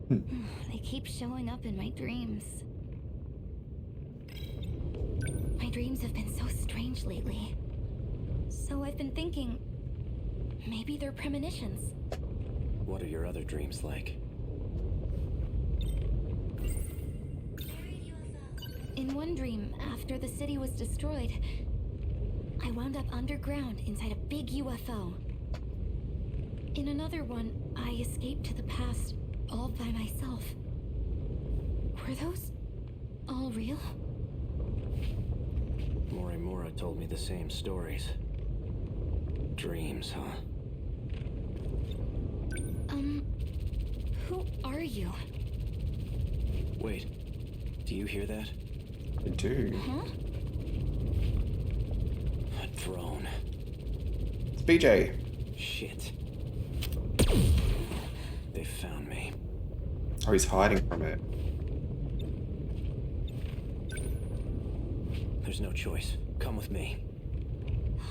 They keep showing up in my dreams. My dreams have been so strange lately. So I've been thinking... maybe they're premonitions. What are your other dreams like? In one dream, after the city was destroyed, I wound up underground inside a big UFO. In another one, I escaped to the past all by myself. Were those all real? Morimura told me the same stories. Dreams, huh? Who are you? Wait, do you hear that? I do. Huh? A drone. It's BJ. Shit. They found me. Oh, he's hiding from it. There's no choice. Come with me.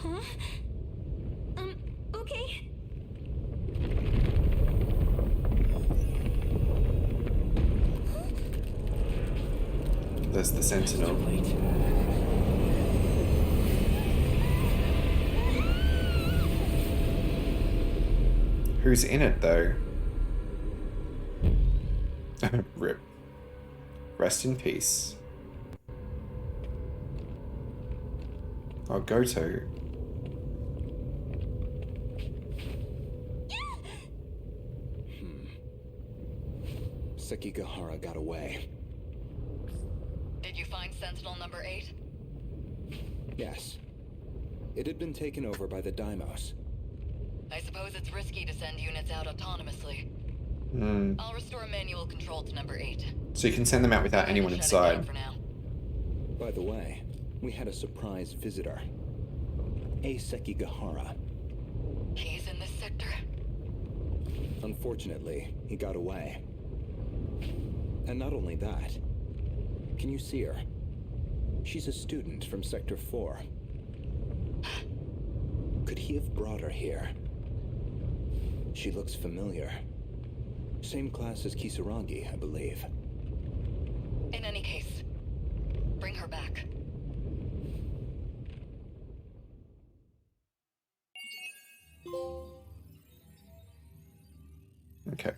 Huh? Okay. There's the Sentinel. Who's in it, though? Rip. Rest in peace. Oh, Goto. Sekigahara got away. Did you find Sentinel number 8? Yes. It had been taken over by the Daimos. I suppose it's risky to send units out autonomously. I'll restore manual control to number 8. So you can send them out without anyone Shut it inside. down for now. By the way, we had a surprise visitor. A Sekigahara. He's in this sector? Unfortunately, he got away. And not only that, can you see her? She's a student from Sector 4. Could he have brought her here? She looks familiar. Same class as Kisaragi, I believe. In any case, bring her back. Okay.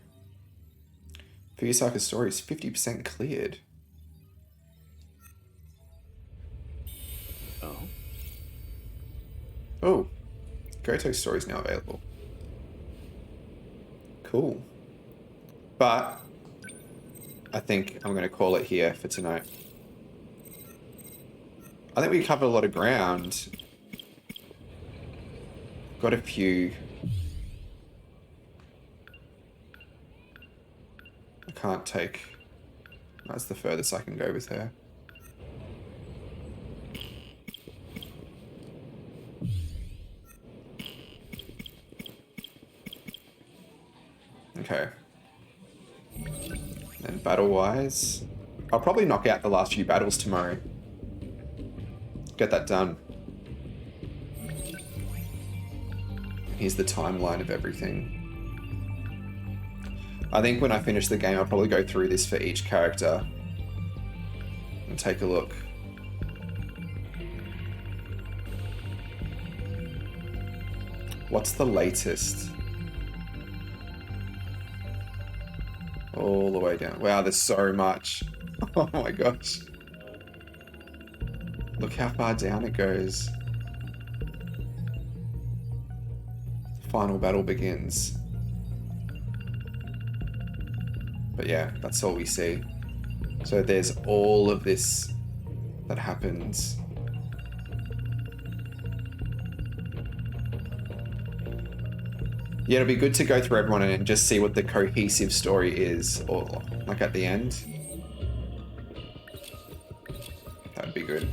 Fuyusaka's story is 50% cleared. Oh? Oh. Goto's story is now available. Cool. But I think I'm going to call it here for tonight. I think we covered a lot of ground. Got a few. I can't take... That's the furthest I can go with her. Okay. And battle-wise, I'll probably knock out the last few battles tomorrow. Get that done. Here's the timeline of everything. I think when I finish the game, I'll probably go through this for each character and take a look. What's the latest? All the way down. Wow, there's so much. Oh my gosh. Look how far down it goes. The final battle begins. But yeah, that's all we see. So there's all of this that happens. Yeah, it'll be good to go through everyone and just see what the cohesive story is, or like at the end. That'd be good.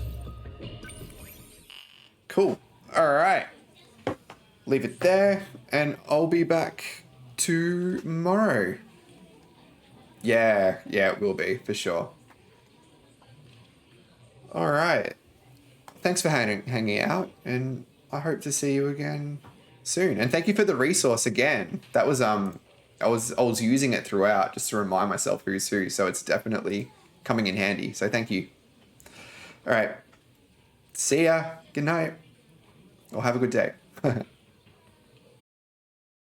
Cool. All right. Leave it there, and I'll be back tomorrow. Yeah, it will be, for sure. All right. Thanks for hanging out, and I hope to see you again soon. And thank you for the resource again. That was I was using it throughout just to remind myself who's who, so it's definitely coming in handy. So thank you. All right. See ya. Good night. Or have a good day.